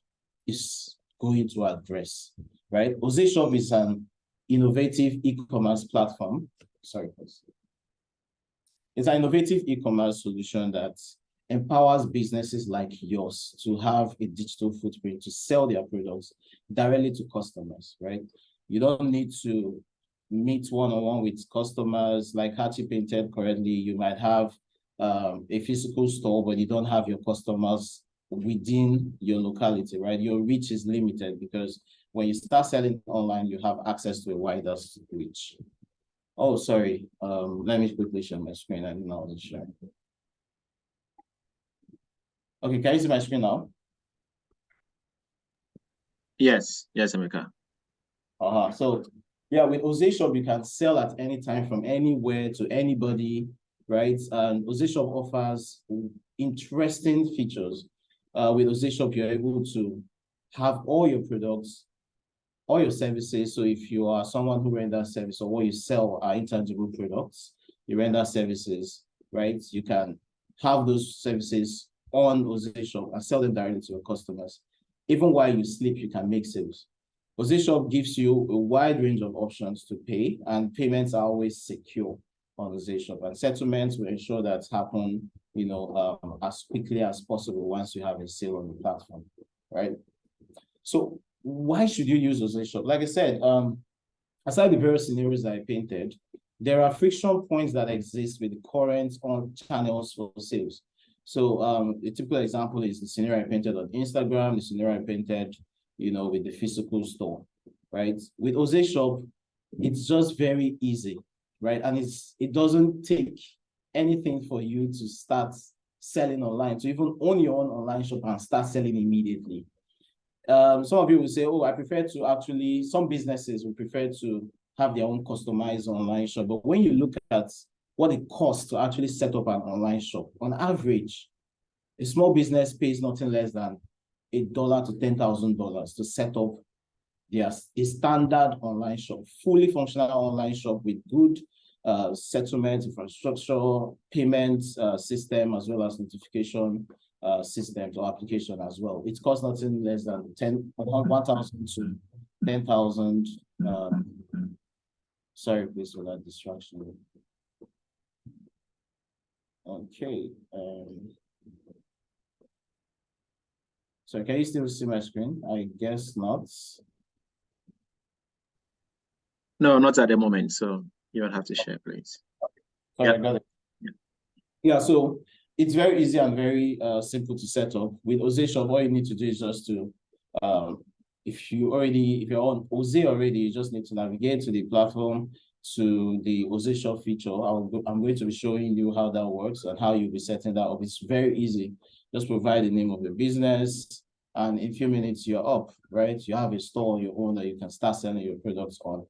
is going to address, right? Oze Shop is an innovative e-commerce platform. Sorry, please. It's an innovative e-commerce solution that empowers businesses like yours to have a digital footprint to sell their products directly to customers, right? You don't need to meet one-on-one with customers. Like Hachi painted correctly, you might have a physical store, but you don't have your customers within your locality, right? Your reach is limited because when you start selling online, you have access to a wider reach. Oh, sorry. Let me quickly share my screen. I didn't know how to share. Okay, can you see my screen now? Yes, Emeka. So yeah, with Oze Shop, you can sell at any time from anywhere to anybody, right? And Oze Shop offers interesting features. With Oze Shop, you're able to have all your products, all your services. So if you are someone who renders service or what you sell are intangible products, you render services, right? You can have those services on Oze Shop and sell them directly to your customers. Even while you sleep, you can make sales. Oze Shop gives you a wide range of options to pay, and payments are always secure on Oze Shop. And settlements will ensure that happen, as quickly as possible once you have a sale on the platform, right? So why should you use Oze Shop? Like I said, aside the various scenarios that I painted, there are friction points that exist with the current on channels for sales. So a typical example is the scenario I painted on Instagram, the scenario I painted, with the physical store, right? With Oze Shop, it's just very easy, right? And it doesn't take anything for you to start selling online, to even own your own online shop and start selling immediately. Some of you will say, oh, some businesses will prefer to have their own customized online shop. But when you look at what it costs to actually set up an online shop, on average, a small business pays nothing less than $8 to $10,000 to set up a standard online shop, fully functional online shop with good settlement, infrastructure, payment system, as well as notification systems or application as well. It costs nothing less than 1,000 to 10,000. Sorry, please, for that distraction. Okay. So can you still see my screen? I guess not. No, not at the moment. So you don't have to share, please. Sorry, I got it. Yeah, so it's very easy and very simple to set up. With Oze Shop, all you need to do is just to, if you're on Oze already, you just need to navigate to the platform, to the Oze Shop feature. I'm going to be showing you how that works and how you'll be setting that up. It's very easy. Just provide the name of your business, and in a few minutes you're up, right? You have a store on your own that you can start selling your products on.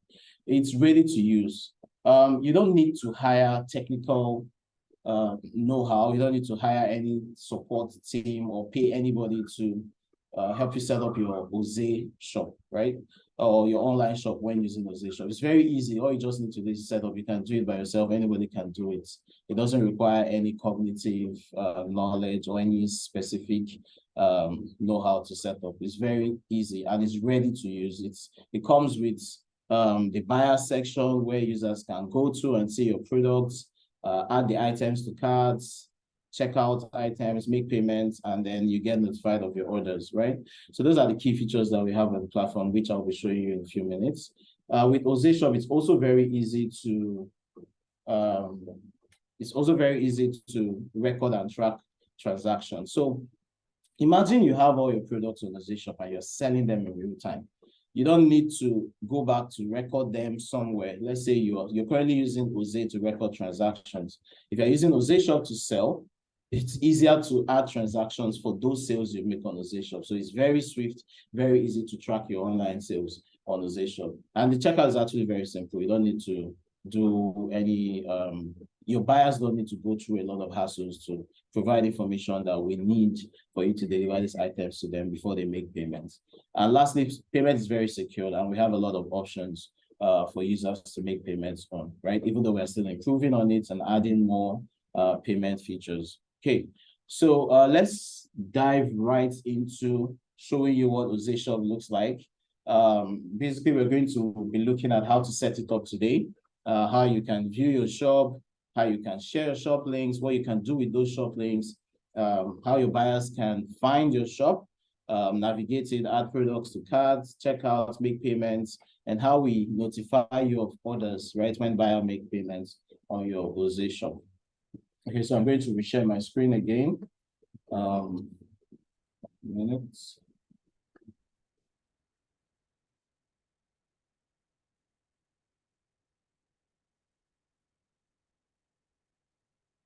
It's ready to use. You don't need to hire technical know-how. You don't need to hire any support team or pay anybody to help you set up your Oze Shop, right? Or your online shop when using Oze Shop. It's very easy. All you just need to do is set up. You can do it by yourself. Anybody can do it. It doesn't require any cognitive knowledge or any specific know-how to set up. It's very easy and it's ready to use. It comes with the buyer section where users can go to and see your products, add the items to carts, check out items, make payments, and then you get notified of your orders, right? So those are the key features that we have on the platform, which I'll be showing you in a few minutes. With Oze Shop, it's also very easy to record and track transactions. So imagine you have all your products on Oze Shop and you're selling them in real time. You don't need to go back to record them somewhere. Let's say you're currently using Oze to record transactions. If you're using Oze Shop to sell, it's easier to add transactions for those sales you make on Oze Shop. So it's very swift, very easy to track your online sales on Oze Shop. And the checkout is actually very simple. You don't need to do any, your buyers don't need to go through a lot of hassles to provide information that we need for you to deliver these items to them before they make payments. And lastly, payment is very secure, and we have a lot of options for users to make payments on, right? Even though we're still improving on it and adding more payment features. Okay, so let's dive right into showing you what Oze Shop looks like. Basically, we're going to be looking at how to set it up today, how you can view your shop, how you can share your shop links, what you can do with those shop links, how your buyers can find your shop, navigate it, add products to carts, check out, make payments, and how we notify you of orders, right, when buyer make payments on your Oze Shop. Okay, so I'm going to reshare my screen again. minutes.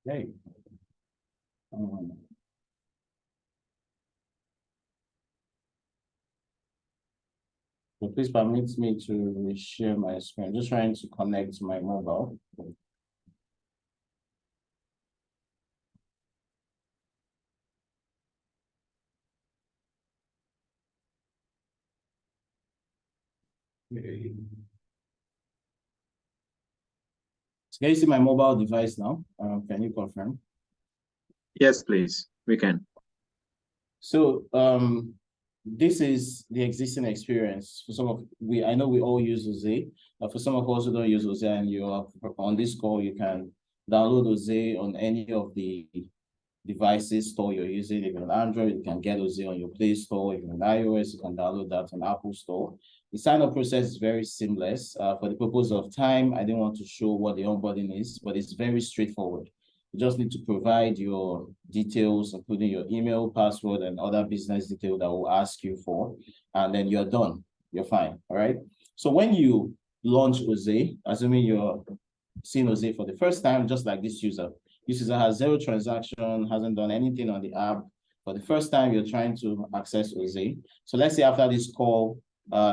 Okay. So please permit me to share my screen. Just trying to connect to my mobile. Can you see my mobile device now? Can you confirm? Yes, please. We can. So this is the existing experience for some of I know we all use Oze. For some of us who don't use Oze and you are on this call, you can download Oze on any of the devices store you're using. If you're on Android, you can get Oze on your Play Store. If you're on iOS, you can download that on Apple Store. The sign-up process is very seamless. For the purpose of time, I didn't want to show what the onboarding is, but it's very straightforward. You just need to provide your details, including your email, password, and other business detail that will ask you for, and then you're done. You're fine, all right? So when you launch Oze, assuming you're seeing Oze for the first time, just like this user has 0 transaction, hasn't done anything on the app. For the first time, you're trying to access Oze. So let's say after this call,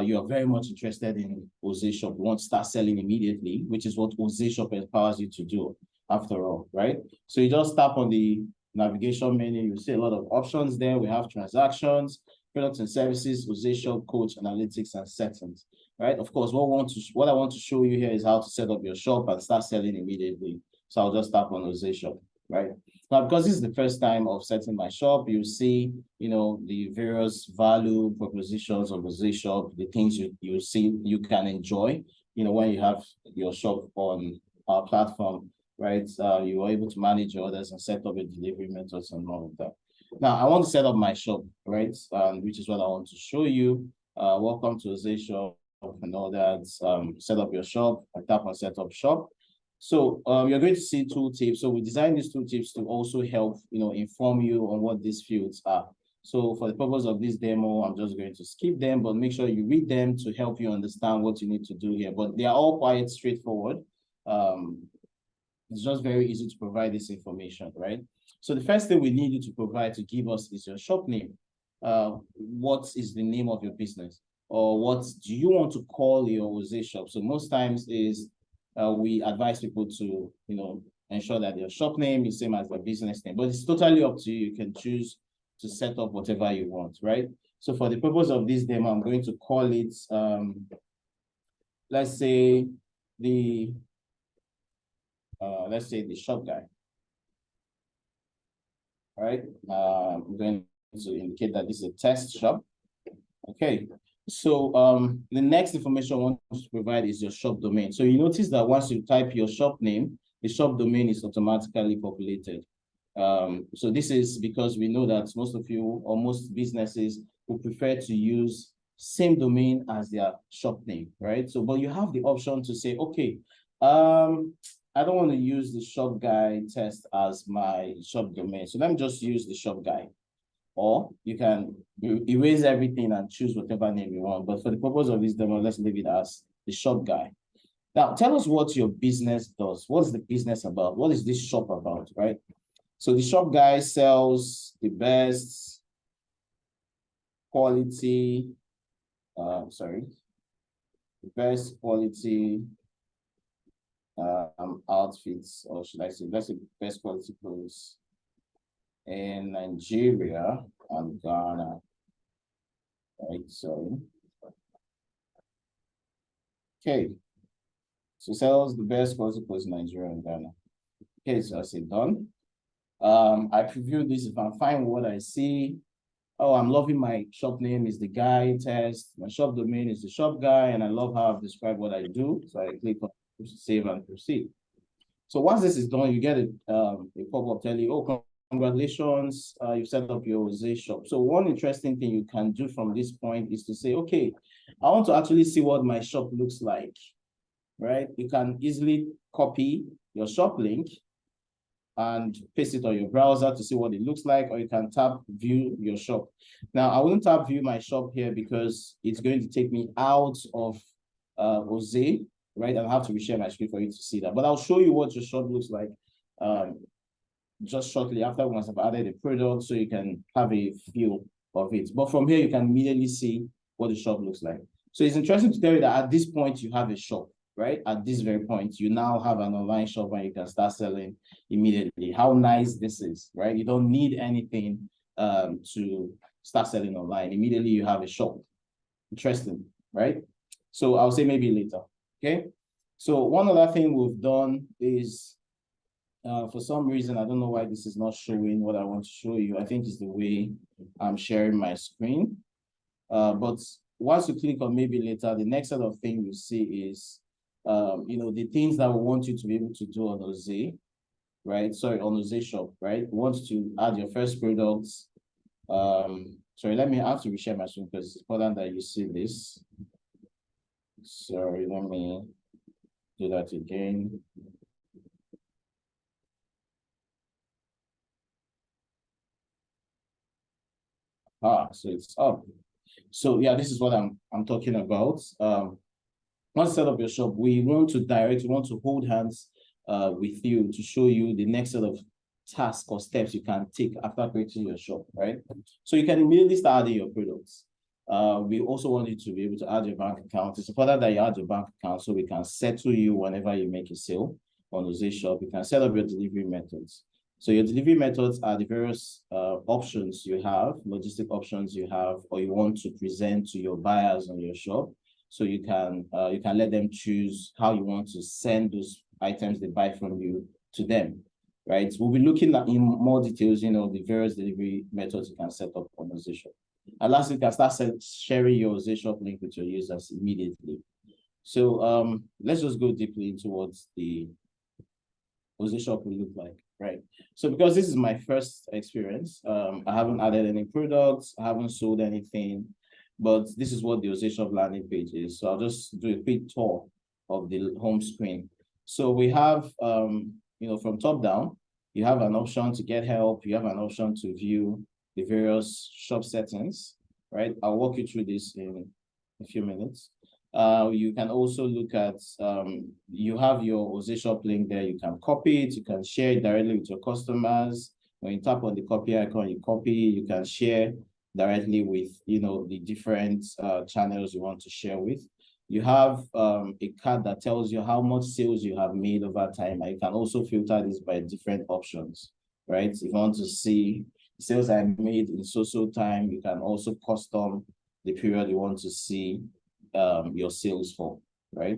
you are very much interested in Oze Shop. You want to start selling immediately, which is what Oze Shop empowers you to do after all, right? So you just tap on the navigation menu. You see a lot of options there. We have transactions, products and services, Oze Shop, coach, analytics, and settings, right? Of course, what I want to show you here is how to set up your shop and start selling immediately. So I'll just tap on Oze Shop, right? Now, because this is the first time of setting my shop, you see, the various value propositions of Oze Shop, the things you see you can enjoy, when you have your shop on our platform, right? You are able to manage your orders and set up your delivery methods and all of that. Now, I want to set up my shop, right? Which is what I want to show you. Welcome to Oze Shop and all that. Set up your shop. I tap on set up shop. So you're going to see tooltips. So we designed these tooltips to also help, inform you on what these fields are. So for the purpose of this demo, I'm just going to skip them, but make sure you read them to help you understand what you need to do here. But they are all quite straightforward. It's just very easy to provide this information, right? So the first thing we need you to provide to give us is your shop name. What is the name of your business? Or what do you want to call your Oze Shop? So most times is we advise people to, ensure that their shop name is same as their business name, but it's totally up to you. You can choose to set up whatever you want, right? So for the purpose of this demo, I'm going to call it, let's say the shop guy. All right, I'm going to indicate that this is a test shop. Okay, so the next information I want to provide is your shop domain. So you notice that once you type your shop name, the shop domain is automatically populated. So this is because we know that most of you or most businesses will prefer to use same domain as their shop name, right? So, but you have the option to say, okay, I don't want to use the shop guy test as my shop domain. So let me just use the shop guy. Or you can erase everything and choose whatever name you want. But for the purpose of this demo, let's leave it as the shop guy. Now, tell us what your business does. What's the business about? What is this shop about, right? So the shop guy sells the best quality, the best quality outfits, or should I say, let's say best quality clothes in Nigeria and Ghana. Right, so okay. So sells the best quality clothes in Nigeria and Ghana. Okay, so I say done. I preview this. If I'm fine with what I see, oh, I'm loving my shop name is the guy test. My shop domain is the shop guy, and I love how I've described what I do. So I click on save and proceed. So once this is done, you get a pop-up telling you, oh, congratulations, you've set up your Oze shop. So one interesting thing you can do from this point is to say, okay, I want to actually see what my shop looks like, right? You can easily copy your shop link and paste it on your browser to see what it looks like, or you can tap view your shop. Now, I wouldn't tap view my shop here because it's going to take me out of Oze, right? I'll have to reshare my screen for you to see that. But I'll show you what your shop looks like just shortly after once I've added a product, so you can have a feel of it. But from here, you can immediately see what the shop looks like. So it's interesting to tell you that at this point, you have a shop, right? At this very point, you now have an online shop and you can start selling immediately. How nice this is, right? You don't need anything to start selling online. Immediately, you have a shop. Interesting, right? So I'll say maybe later, okay? So one other thing we've done is, for some reason, I don't know why this is not showing what I want to show you. I think it's the way I'm sharing my screen. But once you click on maybe later, the next set of things you see is, the things that we want you to be able to do on Oze, right? Sorry, on Oze Shop, right? We want to add your first products. Sorry, I have to reshare my screen because it's important that you see this. Sorry, let me do that again. So it's up. So yeah, this is what I'm talking about. Once you set up your shop, we want to hold hands with you to show you the next set of tasks or steps you can take after creating your shop, right? So you can immediately start adding your products. We also want you to be able to add your bank account. It's important that you add your bank account so we can settle you whenever you make a sale on Oze Shop. You can set up your delivery methods. So your delivery methods are the various options you have, logistic options you have, or you want to present to your buyers on your shop. So you can let them choose how you want to send those items they buy from you to them, right? We'll be looking at in more details, the various delivery methods you can set up on Oze Shop. And lastly, you can start sharing your Oze Shop link with your users immediately. So let's just go deeply into what the Oze Shop will look like, right? So because this is my first experience, I haven't added any products, I haven't sold anything, but this is what the Oze Shop landing page is. So I'll just do a quick tour of the home screen. So we have, from top down, you have an option to get help. You have an option to view the various shop settings, right? I'll walk you through this in a few minutes. You can also look at, you have your Oze Shop link there. You can copy it. You can share it directly with your customers. When you tap on the copy icon, you copy. You can share directly with, the different channels you want to share with. You have a card that tells you how much sales you have made over time. And you can also filter this by different options, right? If you want to see sales I made in so time, you can also custom the period you want to see your sales for, right?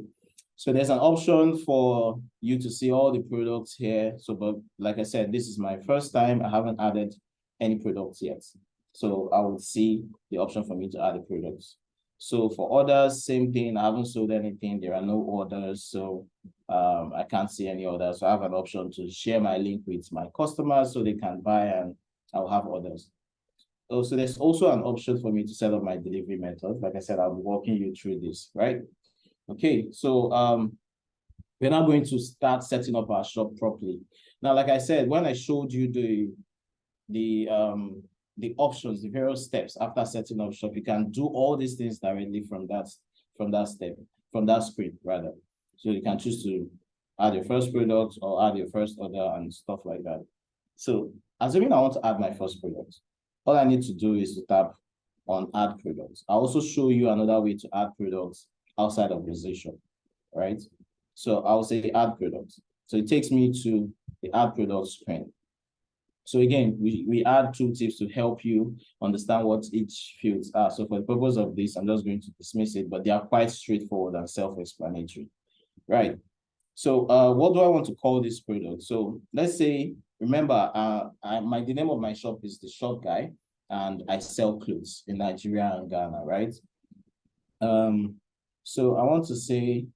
So there's an option for you to see all the products here. So, but like I said, this is my first time. I haven't added any products yet. So I will see the option for me to add the products. So for orders, same thing. I haven't sold anything. There are no orders. So I can't see any orders. So I have an option to share my link with my customers so they can buy and I'll have orders. Oh, so there's also an option for me to set up my delivery method. Like I said, I'll be walking you through this, right? Okay, so we're now going to start setting up our shop properly. Now, like I said, when I showed you the options, the various steps after setting up shop, you can do all these things directly from that screen rather. So you can choose to add your first product or add your first order and stuff like that. So assuming I want to add my first product, all I need to do is to tap on add products. I'll also show you another way to add products outside of Oze Shop, right? So I'll say add products. So it takes me to the add products screen. So again, we add tooltips to help you understand what each fields are. So for the purpose of this, I'm just going to dismiss it, but they are quite straightforward and self-explanatory, right? So what do I want to call this product? So let's say, remember, the name of my shop is The Shop Guy, and I sell clothes in Nigeria and Ghana, right? So I want to say,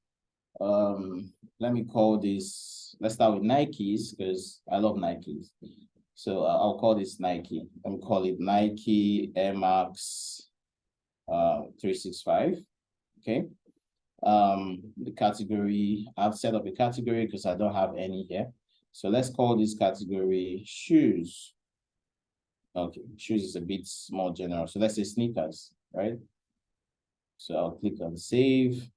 let me call this, let's start with Nikes because I love Nikes. So I'll call this Nike. Let me call it Nike Air Max 365, okay? The category, I've set up a category because I don't have any here. So let's call this category shoes. Okay, shoes is a bit more general. So let's say sneakers, right? So I'll click on save.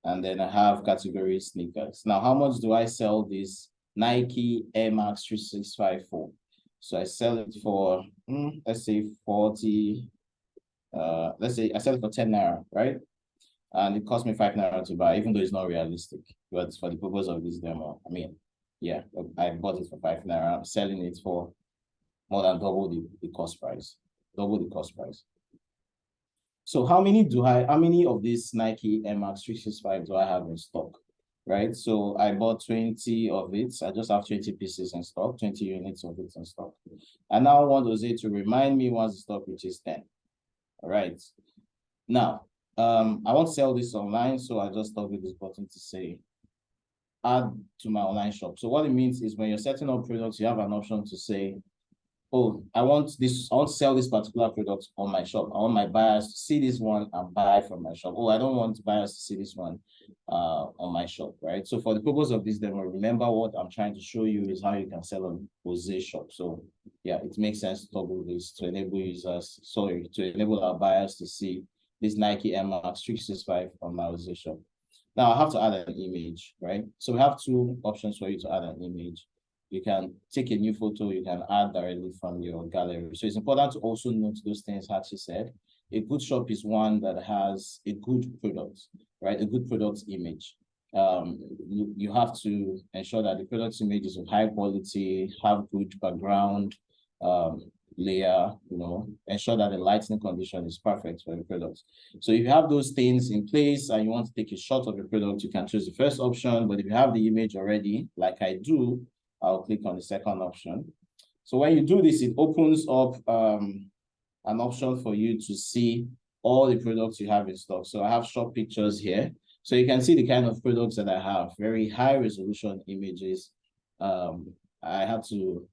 And then I have category sneakers. Now, how much do I sell this Nike Air Max 365 for? So I sell it for, let's say 40, let's say I sell it for 10 Naira, right? And it cost me 5 Naira to buy, even though it's not realistic. But for the purpose of this demo, I mean, yeah, I bought it for 5 Naira. I'm selling it for more than double the cost price, double the cost price. So how many of these Nike Air Max 365 do I have in stock, right? So I bought 20 of it. I just have 20 pieces in stock, 20 units of it in stock. I now want Oze to remind me once the stock reaches 10. All right. Now, I want to sell this online, so I just stop with this button to say add to my online shop. So what it means is when you're setting up products, you have an option to say, oh, I want to sell this particular product on my shop. I want my buyers to see this one and buy from my shop. Oh, I don't want buyers to see this one on my shop, right? So for the purpose of this demo, remember what I'm trying to show you is how you can sell on Oze shop. So yeah, it makes sense to toggle this to enable to enable our buyers to see this Nike Air Max 365 on my Oze shop. Now I have to add an image, right? So we have two options for you to add an image. You can take a new photo, you can add directly from your gallery. So it's important to also note those things Hachi said. A good shop is one that has a good product, right? A good product image. You have to ensure that the product image is of high quality, have good background, layer, ensure that the lighting condition is perfect for the product. So if you have those things in place and you want to take a shot of the product, you can choose the first option. But if you have the image already, like I do, I'll click on the second option. So when you do this, it opens up an option for you to see all the products you have in stock. So I have shop pictures here. So you can see the kind of products that I have, very high resolution images. I have to,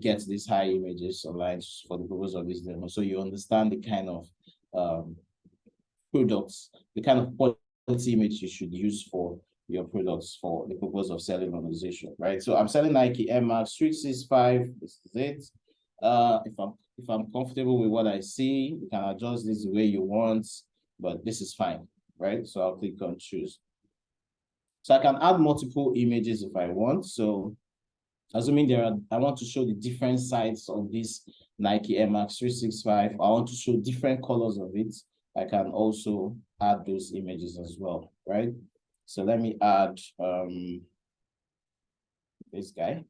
get these high images online for the purpose of this demo. So you understand the kind of products, the kind of quality image you should use for your products for the purpose of selling on Oze shop, right? So I'm selling Nike Air Max 365. This is it. If I'm comfortable with what I see, you can adjust this the way you want, but this is fine, right? So I'll click on choose. So I can add multiple images if I want. So assuming I want to show the different sides of this Nike Air Max 365. I want to show different colors of it. I can also add those images as well, right? So let me add this guy.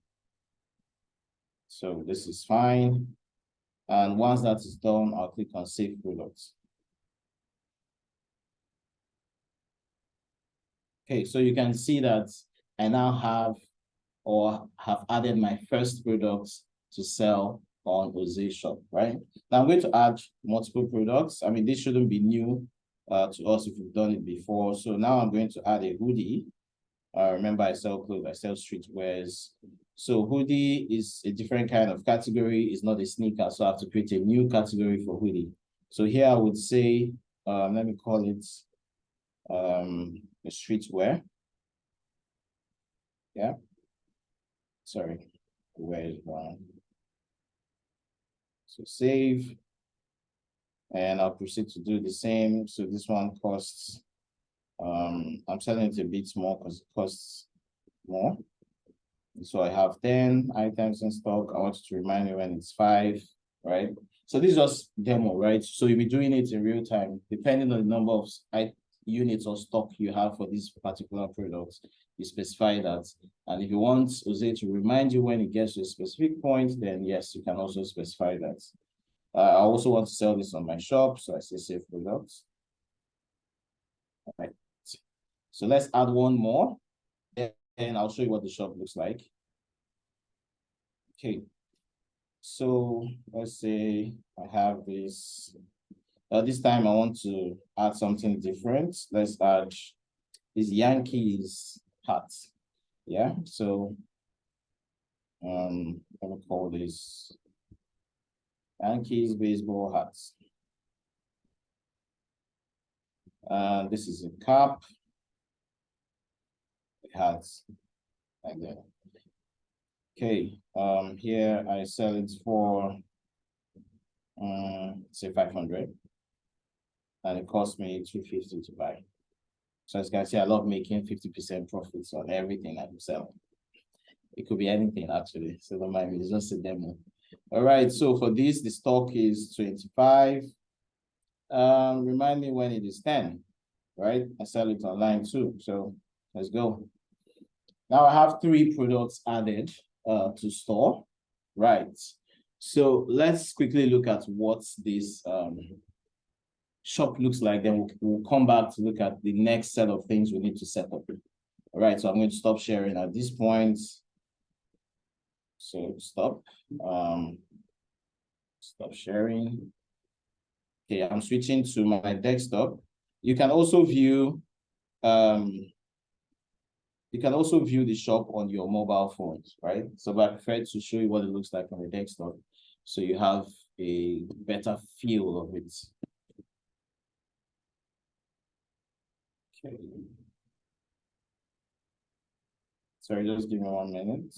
So this is fine. And once that is done, I'll click on Save Products. Okay, so you can see that I now have added my first products to sell on Oze shop, right? Now I'm going to add multiple products. I mean, this shouldn't be new to us if we've done it before. So now I'm going to add a hoodie. Remember, I sell clothes, I sell streetwears. So hoodie is a different kind of category. It's not a sneaker, so I have to create a new category for hoodie. So here I would say, let me call it a streetwear. Yeah. Sorry, where is one? So save, and I'll proceed to do the same. So this one costs, I'm selling it a bit more because it costs more. So I have 10 items in stock. I want you to remind me when it's 5, right? So this is just demo, right? So you'll be doing it in real time, depending on the number of units or stock you have for this particular product. You specify that. And if you want Oze to remind you when it gets to a specific point, then yes, you can also specify that. I also want to sell this on my shop, so I say save products. All right. So let's add one more, and I'll show you what the shop looks like. Okay. So let's say I have this. This time I want to add something different. Let's add this Yankees hat. Yeah. So I'm gonna call this Yankees baseball hats. This is a cap. It has like that. Okay, here I sell it for say 500, and it cost me 250 to buy. So as you can see, I love making 50% profits on everything I'm selling. It could be anything actually, so don't mind me, it's just a demo. All right, so for this, the stock is 25. Remind me when it is 10, right? I sell it online too, so let's go. Now I have 3 products added to store, right? So let's quickly look at what this shop looks like. Then we'll come back to look at the next set of things we need to set up. All right, so I'm going to stop sharing at this point. So stop. Stop sharing. Okay, I'm switching to my desktop. You can also view the shop on your mobile phones, right? So I prefer to show you what it looks like on the desktop, so you have a better feel of it. Okay. Sorry, just give me 1 minute.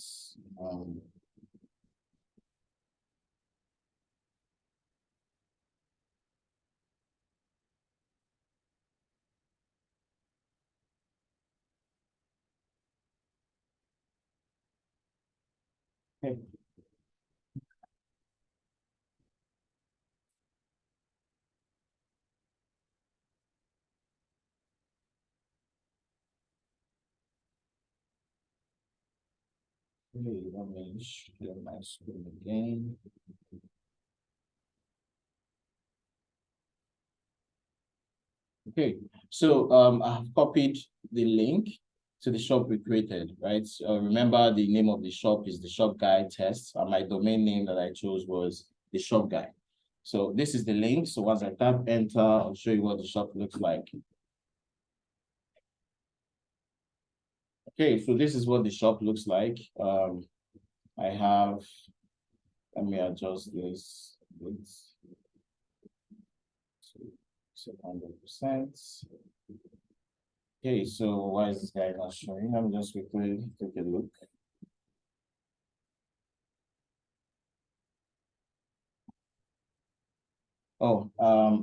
Okay. Let me share my screen again. Okay, so I've copied the link to the shop we created, right? So remember, the name of the shop is the Shop Guide Test, and my domain name that I chose was the Shop Guide. So this is the link. So once I tap enter, I'll show you what the shop looks like. Okay, so this is what the shop looks like. I have, let me adjust this. It's 100%. Okay, so why is this guy not showing? Let me just quickly take a look. Oh,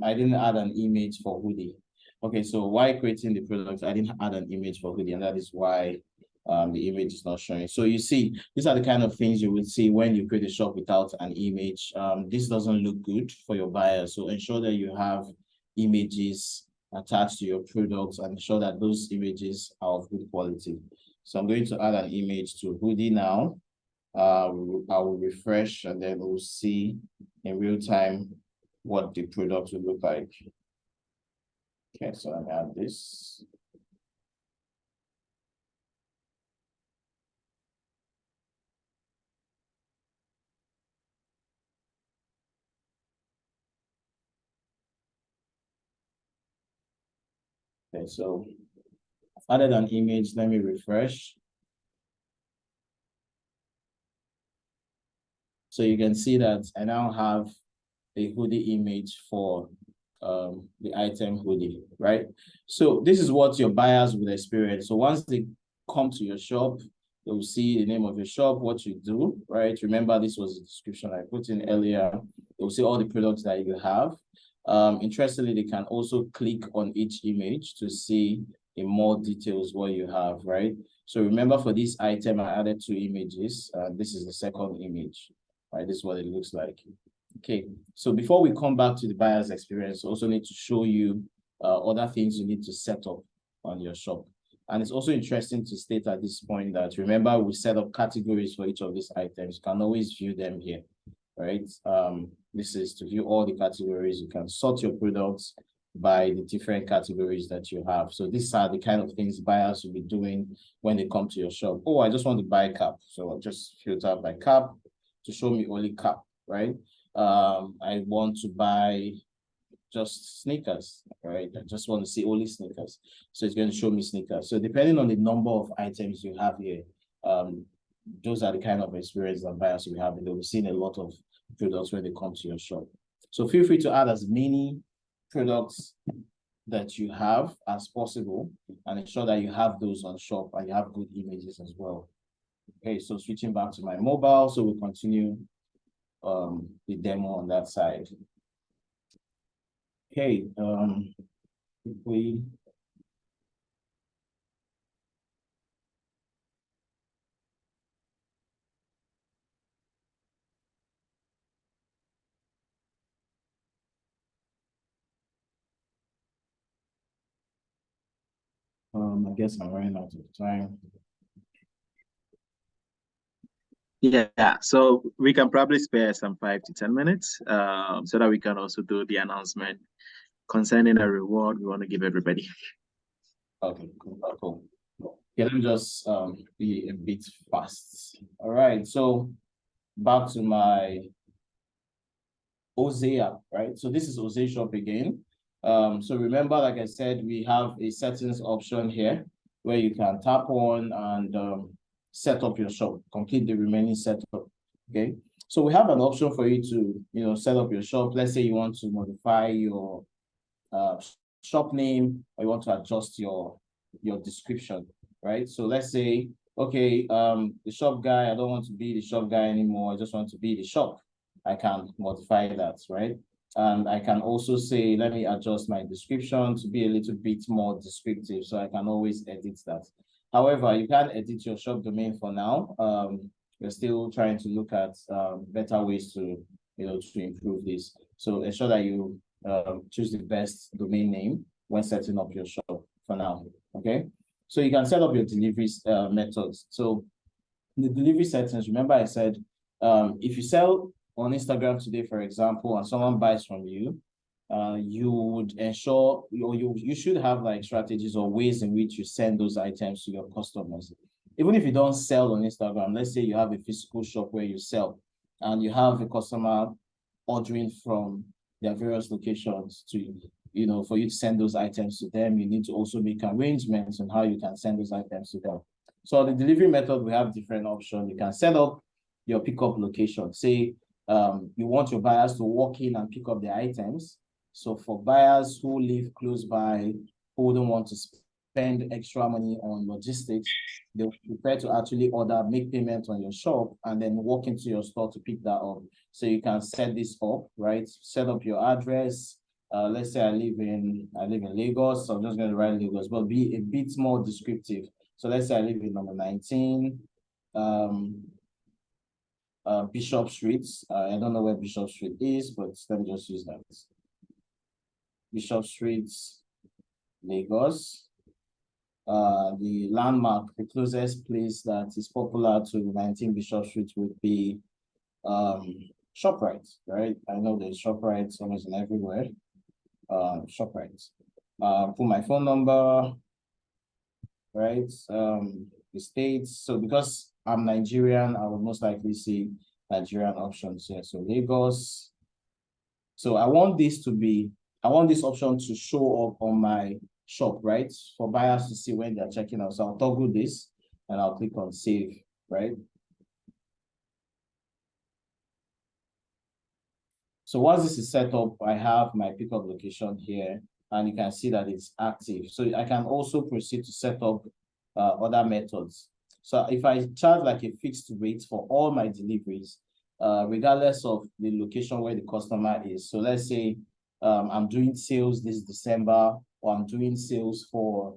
I didn't add an image for hoodie. Okay, so while creating the product, I didn't add an image for hoodie, and that is why the image is not showing. So you see, these are the kind of things you will see when you create a shop without an image. This doesn't look good for your buyer. So ensure that you have images attached to your products and ensure that those images are of good quality. So I'm going to add an image to hoodie now. I will refresh, and then we'll see in real time what the product will look like. Okay, so I have this. Okay, so I've added an image. Let me refresh. So you can see that I now have a hoodie image for the item hoodie, right? So this is what your buyers will experience. So once they come to your shop, they'll see the name of your shop, what you do, right? Remember, this was the description I put in earlier. They'll see all the products that you have. Interestingly, they can also click on each image to see in more details what you have, right? So remember, for this item, I added 2 images. This is the second image, right? This is what it looks like. Okay, so before we come back to the buyer's experience, I also need to show you other things you need to set up on your shop. And it's also interesting to state at this point that, remember, we set up categories for each of these items. You can always view them here, right? This is to view all the categories. You can sort your products by the different categories that you have. So these are the kind of things buyers will be doing when they come to your shop. Oh, I just want to buy a cap. So I'll just filter by cap to show me only cap, right? I want to buy just sneakers, right? I just want to see only sneakers. So it's going to show me sneakers. So depending on the number of items you have here, those are the kind of experience that buyers will have. And they'll be seeing a lot of products when they come to your shop. So feel free to add as many products that you have as possible, and ensure that you have those on shop and you have good images as well. Okay, so switching back to my mobile, so we'll continue the demo on that side. Okay, if we I guess I'm running out of time. Yeah, so we can probably spare some 5 to 10 minutes so that we can also do the announcement concerning a reward we want to give everybody. Okay, cool. Yeah, let me just be a bit fast. All right, so back to my Oze app, right? So this is Oze Shop again. So remember, like I said, we have a settings option here where you can tap on and set up your shop, complete the remaining setup. Okay. So we have an option for you to, set up your shop. Let's say you want to modify your shop name, or you want to adjust your description, right? So let's say, okay, the shop guy, I don't want to be the shop guy anymore. I just want to be the shop. I can modify that, right? And I can also say, let me adjust my description to be a little bit more descriptive, so I can always edit that. However, you can't edit your shop domain for now. We're still trying to look at better ways to improve this. So ensure that you choose the best domain name when setting up your shop for now. Okay, so you can set up your delivery methods. So the delivery settings, remember I said if you sell on Instagram today, for example, and someone buys from you, you would ensure, or you should have like strategies or ways in which you send those items to your customers. Even if you don't sell on Instagram, let's say you have a physical shop where you sell and you have a customer ordering from their various locations to, for you to send those items to them, you need to also make arrangements on how you can send those items to them. So the delivery method, we have different options. You can set up your pickup location. Say you want your buyers to walk in and pick up the items. So for buyers who live close by, who don't want to spend extra money on logistics, they prefer to actually make payment on your shop and then walk into your store to pick that up. So you can set this up, right? Set up your address. Let's say I live in Lagos, so I'm just going to write Lagos, but be a bit more descriptive. So let's say I live in number 19, Bishop Street. I don't know where Bishop Street is, but let me just use that. Bishop Street, Lagos. The landmark, the closest place that is popular to 19 Bishop Street would be ShopRite, right? I know there's ShopRite almost everywhere. ShopRite. Put my phone number, right? The states. So because I'm Nigerian, I would most likely see Nigerian options here. So Lagos. So I want this option to show up on my shop, right? For buyers to see when they're checking out. So I'll toggle this and I'll click on save, right? So once this is set up, I have my pickup location here, and you can see that it's active. So I can also proceed to set up other methods. So if I charge like a fixed rate for all my deliveries, regardless of the location where the customer is. So let's say I'm doing sales this December, or I'm doing sales for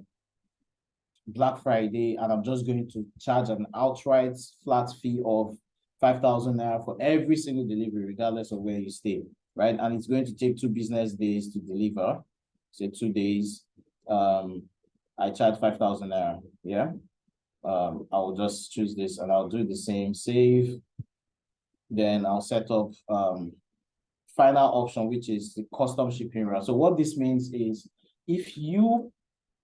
Black Friday, and I'm just going to charge an outright flat fee of 5,000 naira for every single delivery, regardless of where you stay, right? And it's going to take 2 business days to deliver. Say 2 days. I charge 5,000 naira. Yeah. I'll just choose this and I'll do the same, save. Then I'll set up final option, which is the custom shipping route. So what this means is if you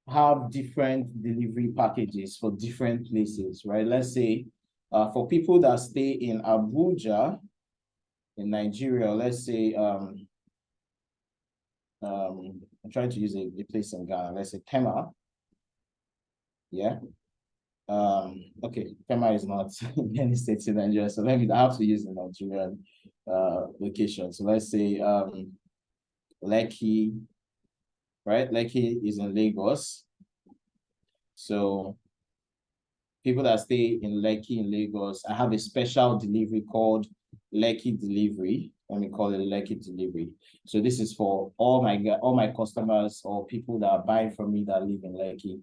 have different delivery packages for different places, right? Let's say for people that stay in Abuja, in Nigeria, let's say I'm trying to use a place in Ghana, let's say Tema. Yeah. Okay, Tema is not in any states in Nigeria, so I have to use the Nigerian location. So let's say Lekki, right? Lekki is in Lagos. So people that stay in Lekki in Lagos, I have a special delivery called Lekki Delivery. Let me call it Lekki Delivery. So this is for all my customers or people that are buying from me that live in Lekki.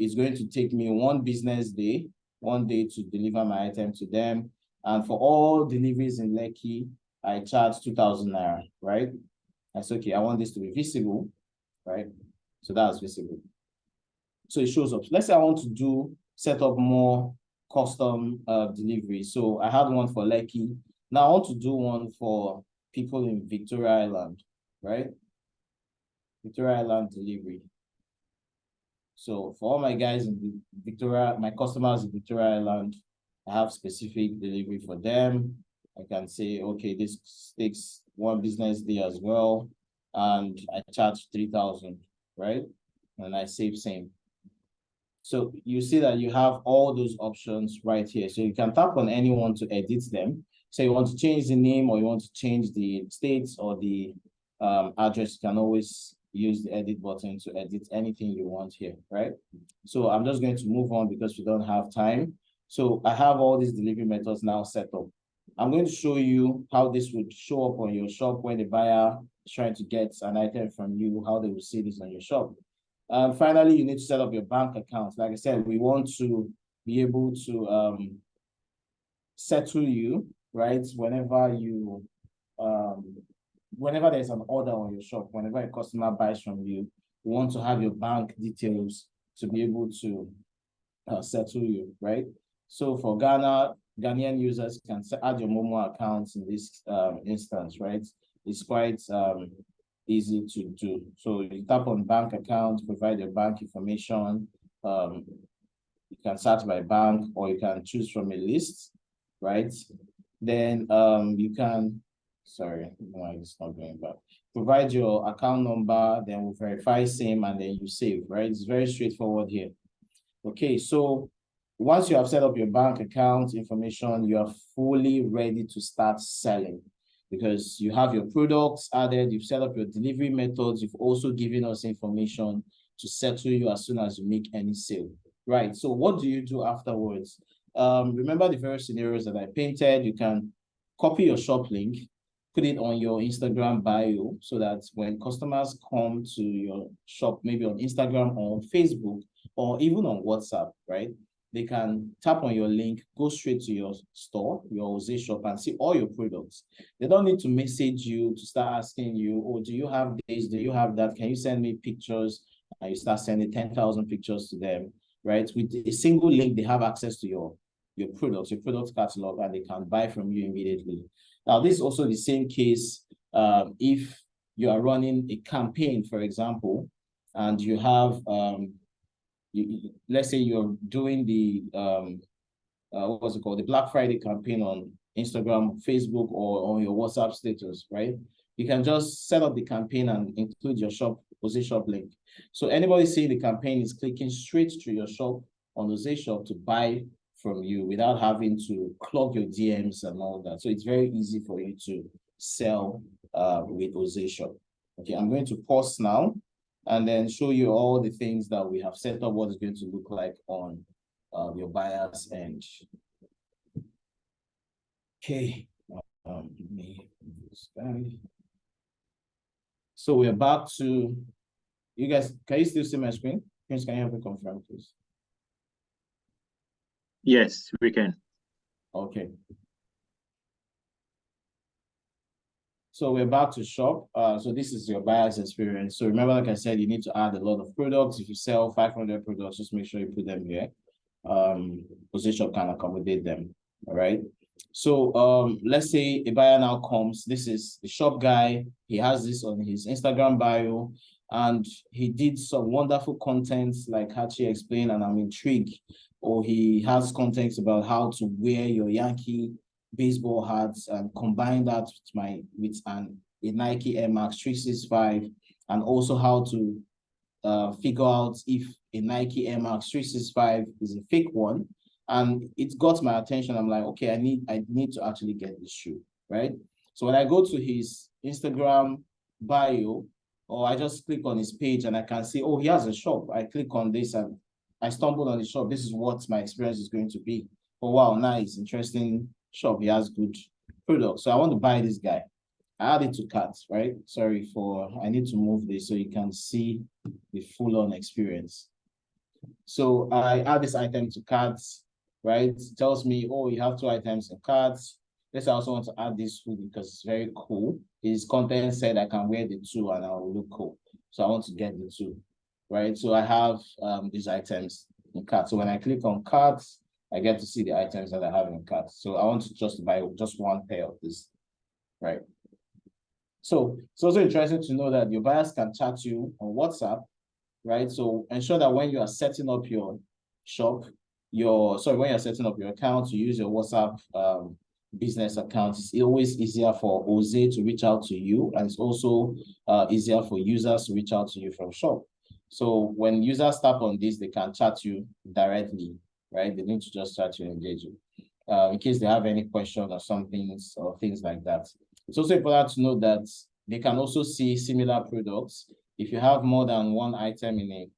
It's going to take me one day to deliver my item to them. And for all deliveries in Lekki, I charge 2,000 naira, right? That's okay. I want this to be visible, right? So that's visible. So it shows up. Let's say I want to set up more custom delivery. So I had one for Lekki. Now I want to do one for people in Victoria Island, right? Victoria Island delivery. So for all my guys in Victoria, my customers in Victoria Island, I have specific delivery for them. I can say, okay, this takes one business day as well. And I charge 3,000, right? And I save same. So you see that you have all those options right here. So you can tap on anyone to edit them. So you want to change the name or you want to change the states or the address, you can always use the edit button to edit anything you want here, right? So I'm just going to move on because we don't have time. So I have all these delivery methods now set up. I'm going to show you how this would show up on your shop when the buyer is trying to get an item from you, how they will see this on your shop. Finally, you need to set up your bank account. Like I said, we want to be able to settle you, right? Whenever there's an order on your shop, whenever a customer buys from you, we want to have your bank details to be able to settle you, right? So for Ghanaian users can add your Momo accounts in this instance, right? It's quite easy to do. So you tap on bank account, provide your bank information. You can search by bank or you can choose from a list, right? Then you can, sorry, no, it's not going back. Provide your account number, then we'll verify same and then you save, right? It's very straightforward here. Okay, so once you have set up your bank account information, you are fully ready to start selling because you have your products added, you've set up your delivery methods, you've also given us information to settle you as soon as you make any sale, right? So what do you do afterwards? Remember the various scenarios that I painted. You can copy your shop link, put it on your Instagram bio so that when customers come to your shop, maybe on Instagram or on Facebook or even on WhatsApp, right? They can tap on your link, go straight to your store, your Oze shop, and see all your products. They don't need to message you to start asking you, oh, do you have this? Do you have that? Can you send me pictures? And you start sending 10,000 pictures to them, right? With a single link, they have access to your products, your product catalog, and they can buy from you immediately. Now, this is also the same case if you are running a campaign, for example, and you have let's say you're doing the what's it called, the Black Friday campaign on Instagram, Facebook, or on your WhatsApp status, right? You can just set up the campaign and include your Oze shop link. So anybody seeing the campaign is clicking straight to your shop on Oze shop to buy from you without having to clog your DMs and all that. So it's very easy for you to sell with Oze shop. Okay, I'm going to pause now and then show you all the things that we have set up, what it's going to look like on your buyer's end. Okay. So we're back to, you guys, can you still see my screen? Can you help me confirm, please? Yes, we can. Okay. So we're back to shop. So this is your buyer's experience. So remember, like I said, you need to add a lot of products. If you sell 500 products, just make sure you put them here. Oze shop can accommodate them. All right. So let's say a buyer now comes. This is the shop guy. He has this on his Instagram bio, and he did some wonderful content like Hachi explained, and I'm intrigued. Or he has content about how to wear your Yankee baseball hats and combine that with a Nike Air Max 365, and also how to figure out if a Nike Air Max 365 is a fake one. And it got my attention. I'm like, okay, I need to actually get this shoe, right? So when I go to his Instagram bio, or I just click on his page and I can see, oh, he has a shop. I click on this and I stumbled on the shop. This is what my experience is going to be. Oh, wow, nice, interesting shop. He has good products. So I want to buy this guy. I add it to cart, right? Sorry I need to move this so you can see the full-on experience. So I add this item to carts, right? It tells me, oh, you have 2 items in carts. Let's say I also want to add this hoodie because it's very cool. His content said I can wear the 2 and I will look cool. So I want to get the 2, right? So I have these items in cart. So when I click on carts, I get to see the items that I have in cart. So I want to just buy just 1 pair of this, right? So it's also interesting to know that your buyers can chat you on WhatsApp, right? So ensure that when you are setting up your shop, when you're setting up your account, you use your WhatsApp business account. It's always easier for Oze to reach out to you, and it's also easier for users to reach out to you from shop. So when users tap on this, they can chat you directly, right? They need to just chat you and engage you in case they have any questions or or things like that. It's also important to note that they can also see similar products. If you have more than 1 item in a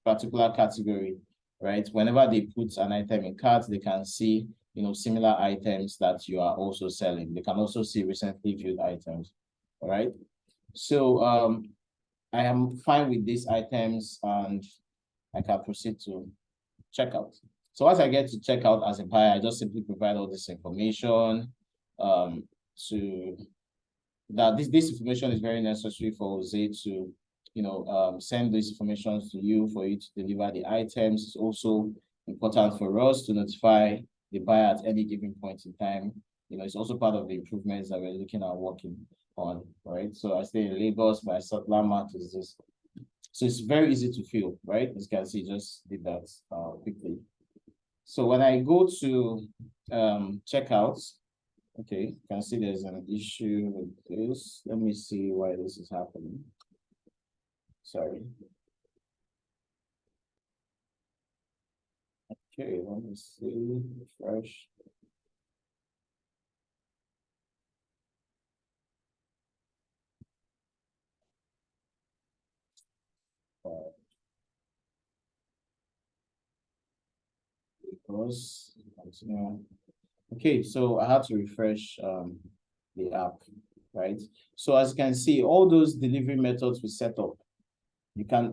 particular category, right? Whenever they put an item in cart, they can see, similar items that you are also selling. They can also see recently viewed items, all right? So I am fine with these items and I can proceed to checkout. So once I get to checkout as a buyer, I just simply provide all this information this information is very necessary for Oze to, send these information to you for you to deliver the items. It's also important for us to notify the buyer at any given point in time. It's also part of the improvements that we're looking at working on, right? So I stay in Lagos, my landmark is this. So it's very easy to fill, right? As you can see, just did that quickly. So when I go to checkouts, okay, you can see there's an issue with this. Let me see why this is happening. Sorry. Okay, let me see, refresh. Okay, so I had to refresh the app, right? So as you can see, all those delivery methods we set up,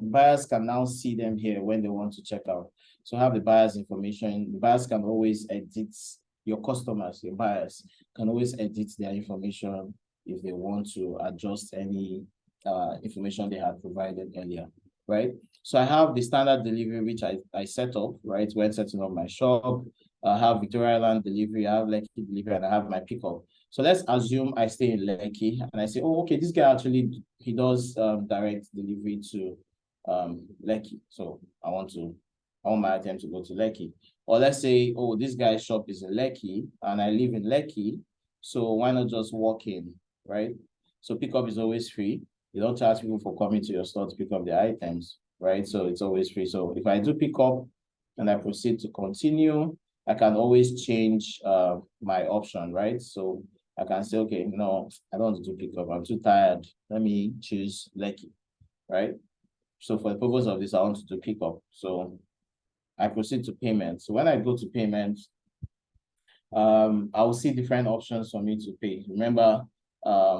buyers can now see them here when they want to check out. So have the buyer's information. The buyers can always edit, your customers, your buyers can always edit their information if they want to adjust any information they had provided earlier, right? So I have the standard delivery, which I set up, right, when setting up my shop. I have Victoria Island delivery, I have Lekki delivery, and I have my pickup. So let's assume I stay in Lekki and I say, oh, okay, this guy actually, he does direct delivery to Lekki. So I want my item to go to Lekki. Or let's say, oh, this guy's shop is in Lekki and I live in Lekki. So why not just walk in, right? So pickup is always free. You don't charge people for coming to your store to pick up the items, right? So it's always free. So if I do pick up and I proceed to continue, I can always change my option, right? So I can say, okay, no, I don't want to do pickup. I'm too tired. Let me choose Lekki, right? So for the purpose of this, I want to do pickup. So I proceed to payment. So when I go to payment, I will see different options for me to pay. Remember,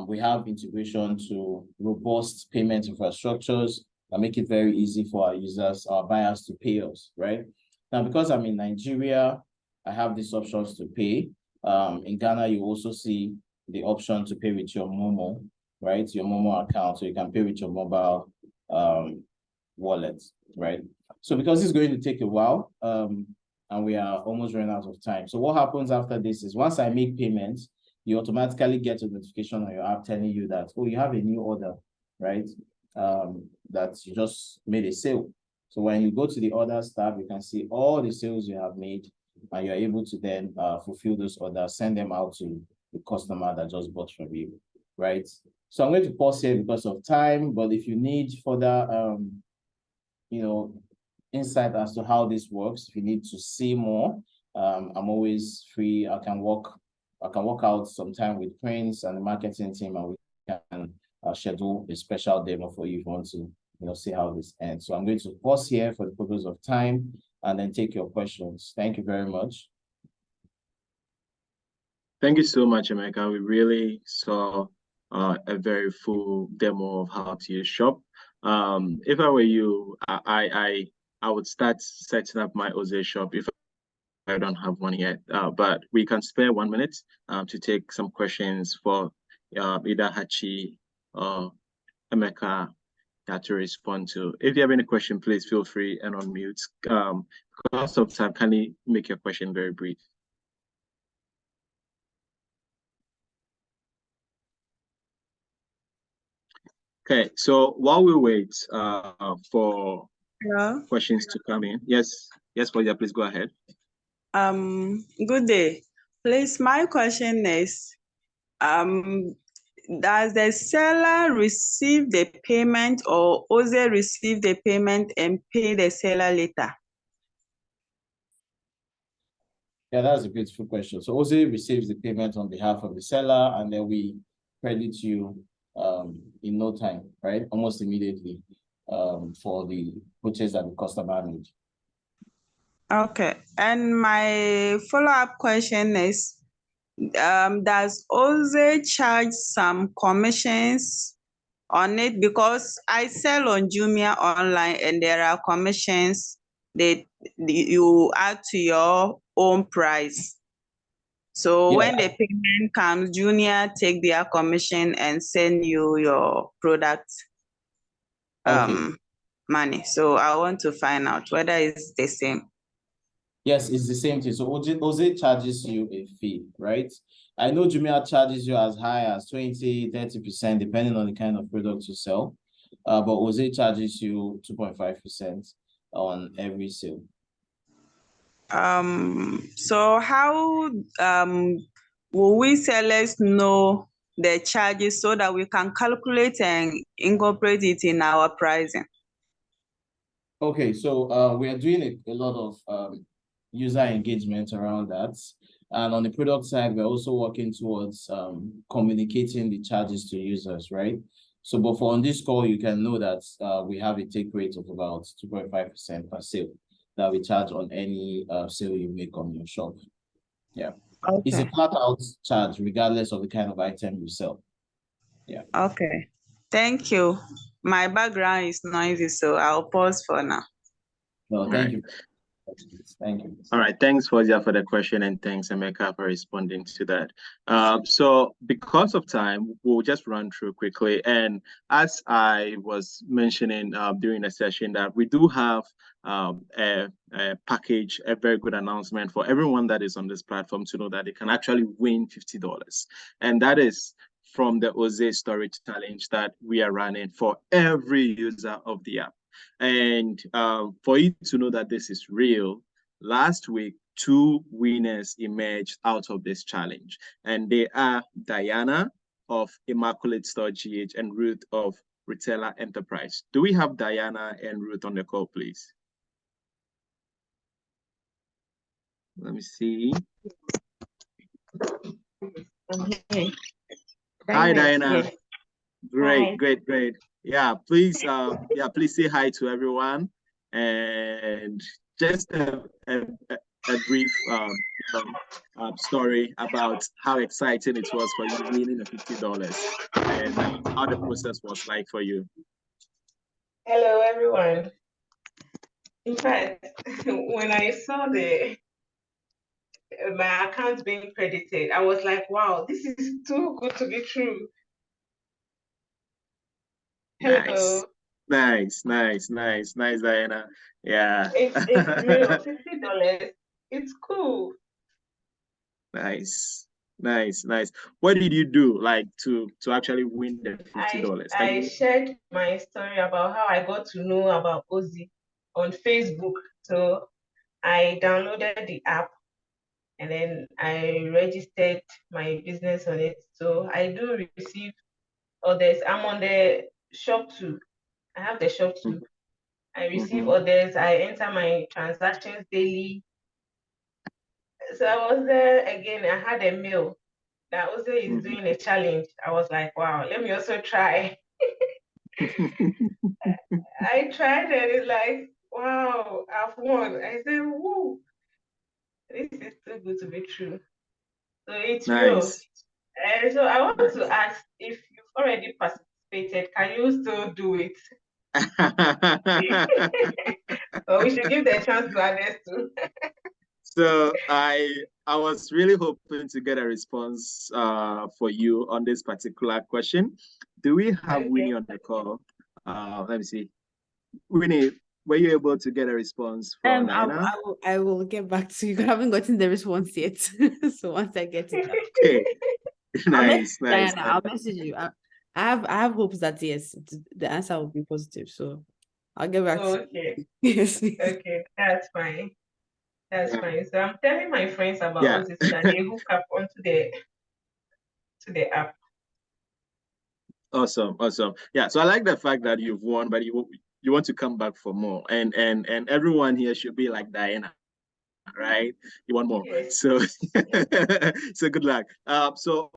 we have integration to robust payment infrastructures that make it very easy for our users, our buyers to pay us, right? Now, because I'm in Nigeria, I have these options to pay. In Ghana, you also see the option to pay with your Momo, right? Your Momo account, so you can pay with your mobile wallet, right? So because it's going to take a while, and we are almost running out of time. So what happens after this is once I make payments, you automatically get a notification on your app telling you that, oh, you have a new order, right? That you just made a sale. So when you go to the orders tab, you can see all the sales you have made, and you're able to then fulfill those orders, send them out to the customer that just bought from you, right? So I'm going to pause here because of time, but if you need further, insight as to how this works, if you need to see more, I'm always free. I can work out sometime with Prince and the marketing team, and we can schedule a special demo for you if you want to see how this ends. So I'm going to pause here for the purpose of time and then take your questions. Thank you very much. Thank you so much, Emeka. We really saw a very full demo of how to use Shop. If I were you, I would start setting up my Oze shop if I don't have one yet. But we can spare 1 minute to take some questions for either Hachi or Emeka to respond to. If you have any question, please feel free and unmute. Because of time, can you make your question very brief? Okay, so while we wait for questions to come in, yes, Claudia, please go ahead. Good day. Please, my question is, does the seller receive the payment or Oze receive the payment and pay the seller later? Yeah, that's a beautiful question. So Oze receives the payment on behalf of the seller, and then we credit you in no time, right? Almost immediately for the purchase that the customer made. Okay. And my follow-up question is, does Oze charge some commissions on it? Because I sell on Jumia online and there are commissions that you add to your own price. So when the payment comes, Jumia take their commission and send you your product money. So I want to find out whether it's the same. Yes, it's the same thing. So Oze charges you a fee, right? I know Jumia charges you as high as 20, 30%, depending on the kind of product you sell. But Oze charges you 2.5% on every sale. So how will we sellers know the charges so that we can calculate and incorporate it in our pricing? Okay, so we are doing a lot of user engagement around that. And on the product side, we're also working towards communicating the charges to users, right? So, but for on this call, you can know that we have a take rate of about 2.5% per sale that we charge on any sale you make on your shop. Yeah. Okay. It's a flat out charge regardless of the kind of item you sell. Yeah. Okay. Thank you. My background is noisy, so I'll pause for now. No, thank you. Thank you. All right, thanks, Fozia, for the question, and thanks, Emeka, for responding to that. So because of time, we'll just run through quickly. And as I was mentioning during the session, that we do have a package, a very good announcement for everyone that is on this platform to know that they can actually win $50. And that is from the Oze Storage Challenge that we are running for every user of the app. And for you to know that this is real, last week, 2 winners emerged out of this challenge. And they are Diana of Immaculate Store GH and Ruth of Retailer Enterprise. Do we have Diana and Ruth on the call, please? Let me see. Okay. Hi, Diana. Yes. Great, Hi. great. Yeah, please please say hi to everyone. And just a brief story about how exciting it was for you winning the $50 and how the process was like for you. Hello, everyone. In fact, when I saw my account being credited, I was like, wow, this is too good to be true. Hello. Nice, Diana. Yeah. It's real, $50. It's cool. Nice. What did you do like to actually win the $50? I shared my story about how I got to know about Oze on Facebook. So I downloaded the app and then I registered my business on it. So I do receive orders. I'm on the shop too. I have the shop too. I receive orders. I enter my transactions daily. So I was there again. I had a mail that Oze is doing a challenge. I was like, wow, let me also try. I tried and it's like, wow, I've won. I said, woo, this is too good to be true. So it's real. Nice. And so I want Nice. to ask if you've already participated, can you still do it? Or we should give the chance to others too. So I was really hoping to get a response for you on this particular question. Do we have Winnie Okay. on the call? Let me see. Winnie, were you able to get a response from Diana? I will get back to you. I haven't gotten the response yet. So once I get it, Okay. I'll message Nice. Diana. I'll message you. I have hopes that yes, the answer will be positive. So I'll get back to Okay. you. Yes. Okay. That's fine. That's Yeah. fine. So I'm telling my friends about Yeah. Oze so that they hook up onto the app. Awesome. Yeah. So I like the fact that you've won, but you want to come back for more. And everyone here should be like Diana, right? You want more. Yes. So so good luck. So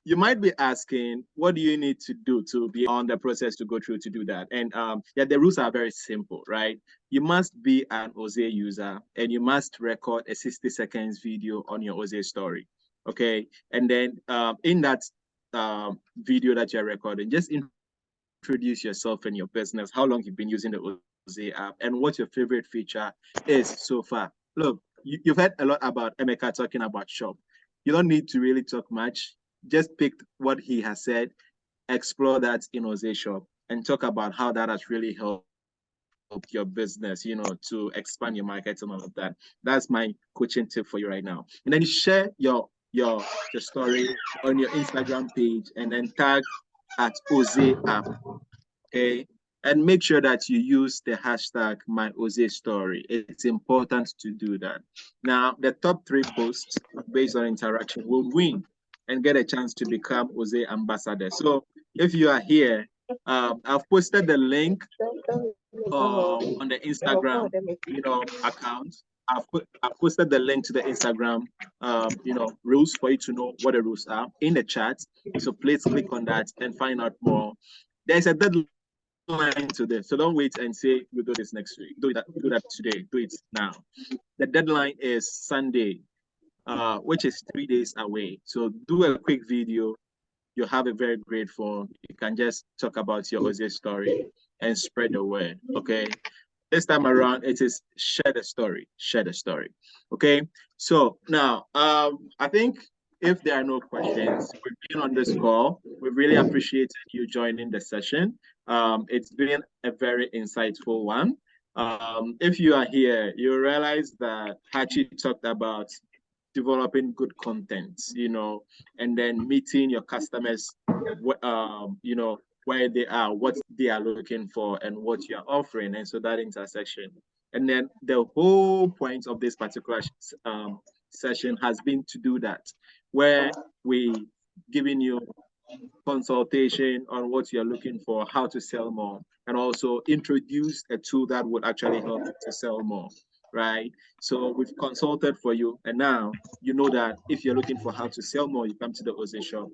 you might be asking, what do you need to do to be on the process to go through to do that? And yeah, the rules are very simple, right? You must be an Oze user and you must record a 60 seconds video on your Oze story, okay? And then in that video that you're recording, just introduce yourself and your business, how long you've been using the Oze app, and what your favorite feature is so far. Look, you've heard a lot about Emeka talking about shop. You don't need to really talk much. Just pick what he has said, explore that in Oze shop, and talk about how that has really helped your business, to expand your market and all of that. That's my coaching tip for you right now. And then you share your story on your Instagram page and then tag at Oze app. Okay. And make sure that you use the hashtag #MyOzeStory. It's important to do that. Now, the top 3 posts based on interaction will win and get a chance to become Oze ambassador. So if you are here, I've posted the link on the Instagram, account. I've posted the link to the Instagram, rules for you to know what the rules are in the chat. So please click on that and find out more. There's a deadline to this, so don't wait and say we'll do this next week. Do that today. Do it now. The deadline is Sunday, which is 3 days away. So do a quick video. You have a very great phone. You can just talk about your Oze story and spread the word. Okay. This time around, it is share the story. Okay. So now, I think if there are no questions, we've been on this call. We really appreciated you joining the session. It's been a very insightful one. If you are here, you realize that Hachi talked about developing good content, and then meeting your customers, where they are, what they are looking for, and what you are offering, and so that intersection. And then the whole point of this particular session has been to do that, where we giving you consultation on what you're looking for, how to sell more, and also introduce a tool that would actually help you to sell more, right? So we've consulted for you, and now you know that if you're looking for how to sell more, you come to the Oze shop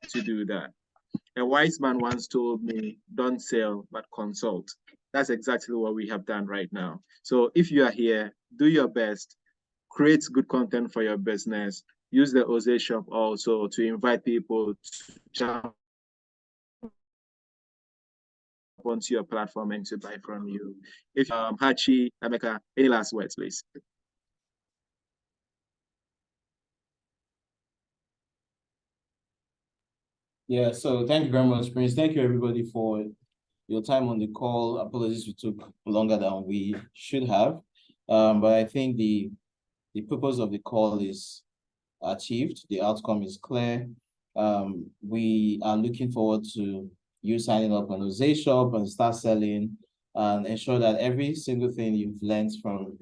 to do that. A wise man once told me, don't sell, but consult. That's exactly what we have done right now. So if you are here, do your best, create good content for your business, use the Oze shop also to invite people to jump onto your platform and to buy from you. If Hachi, Emeka, any last words, please? Yeah, so thank you very much, Prince. Thank you, everybody, for your time on the call. Apologies we took longer than we should have. But I think the purpose of the call is achieved. The outcome is clear. We are looking forward to you signing up on Oze Shop and start selling and ensure that every single thing you've learned from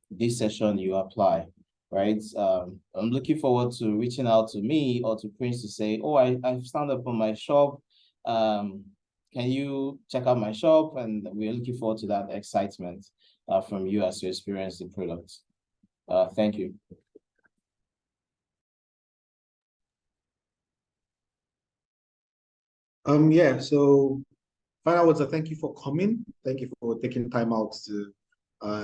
this session you apply, right? I'm looking forward to reaching out to me or to Prince to say, oh, I've signed up on my shop. Can you check out my shop? And we're looking forward to that excitement from you as you experience the product. Thank you. Yeah, so final words are thank you for coming. Thank you for taking time out to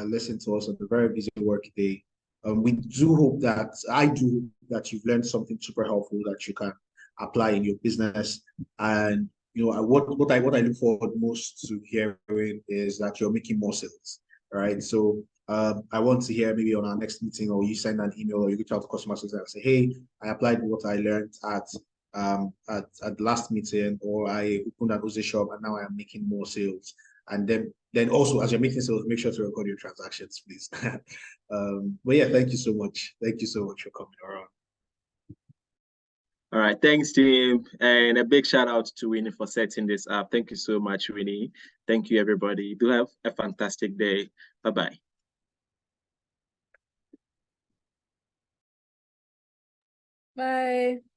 listen to us on a very busy work day. We do hope that I do hope that you've learned something super helpful that you can apply in your business. And what I look forward most to hearing is that you're making more sales. All right. So I want to hear maybe on our next meeting, or you send an email, or you reach out to customer service and say, hey, I applied what I learned at the last meeting, or I opened an Oze shop and now I am making more sales. And then also, as you're making sales, make sure to record your transactions, please. But yeah, thank you so much. Thank you so much for coming around. All right, thanks, team. And a big shout out to Winnie for setting this up. Thank you so much, Winnie. Thank you, everybody. Do have a fantastic day. Bye-bye. Bye.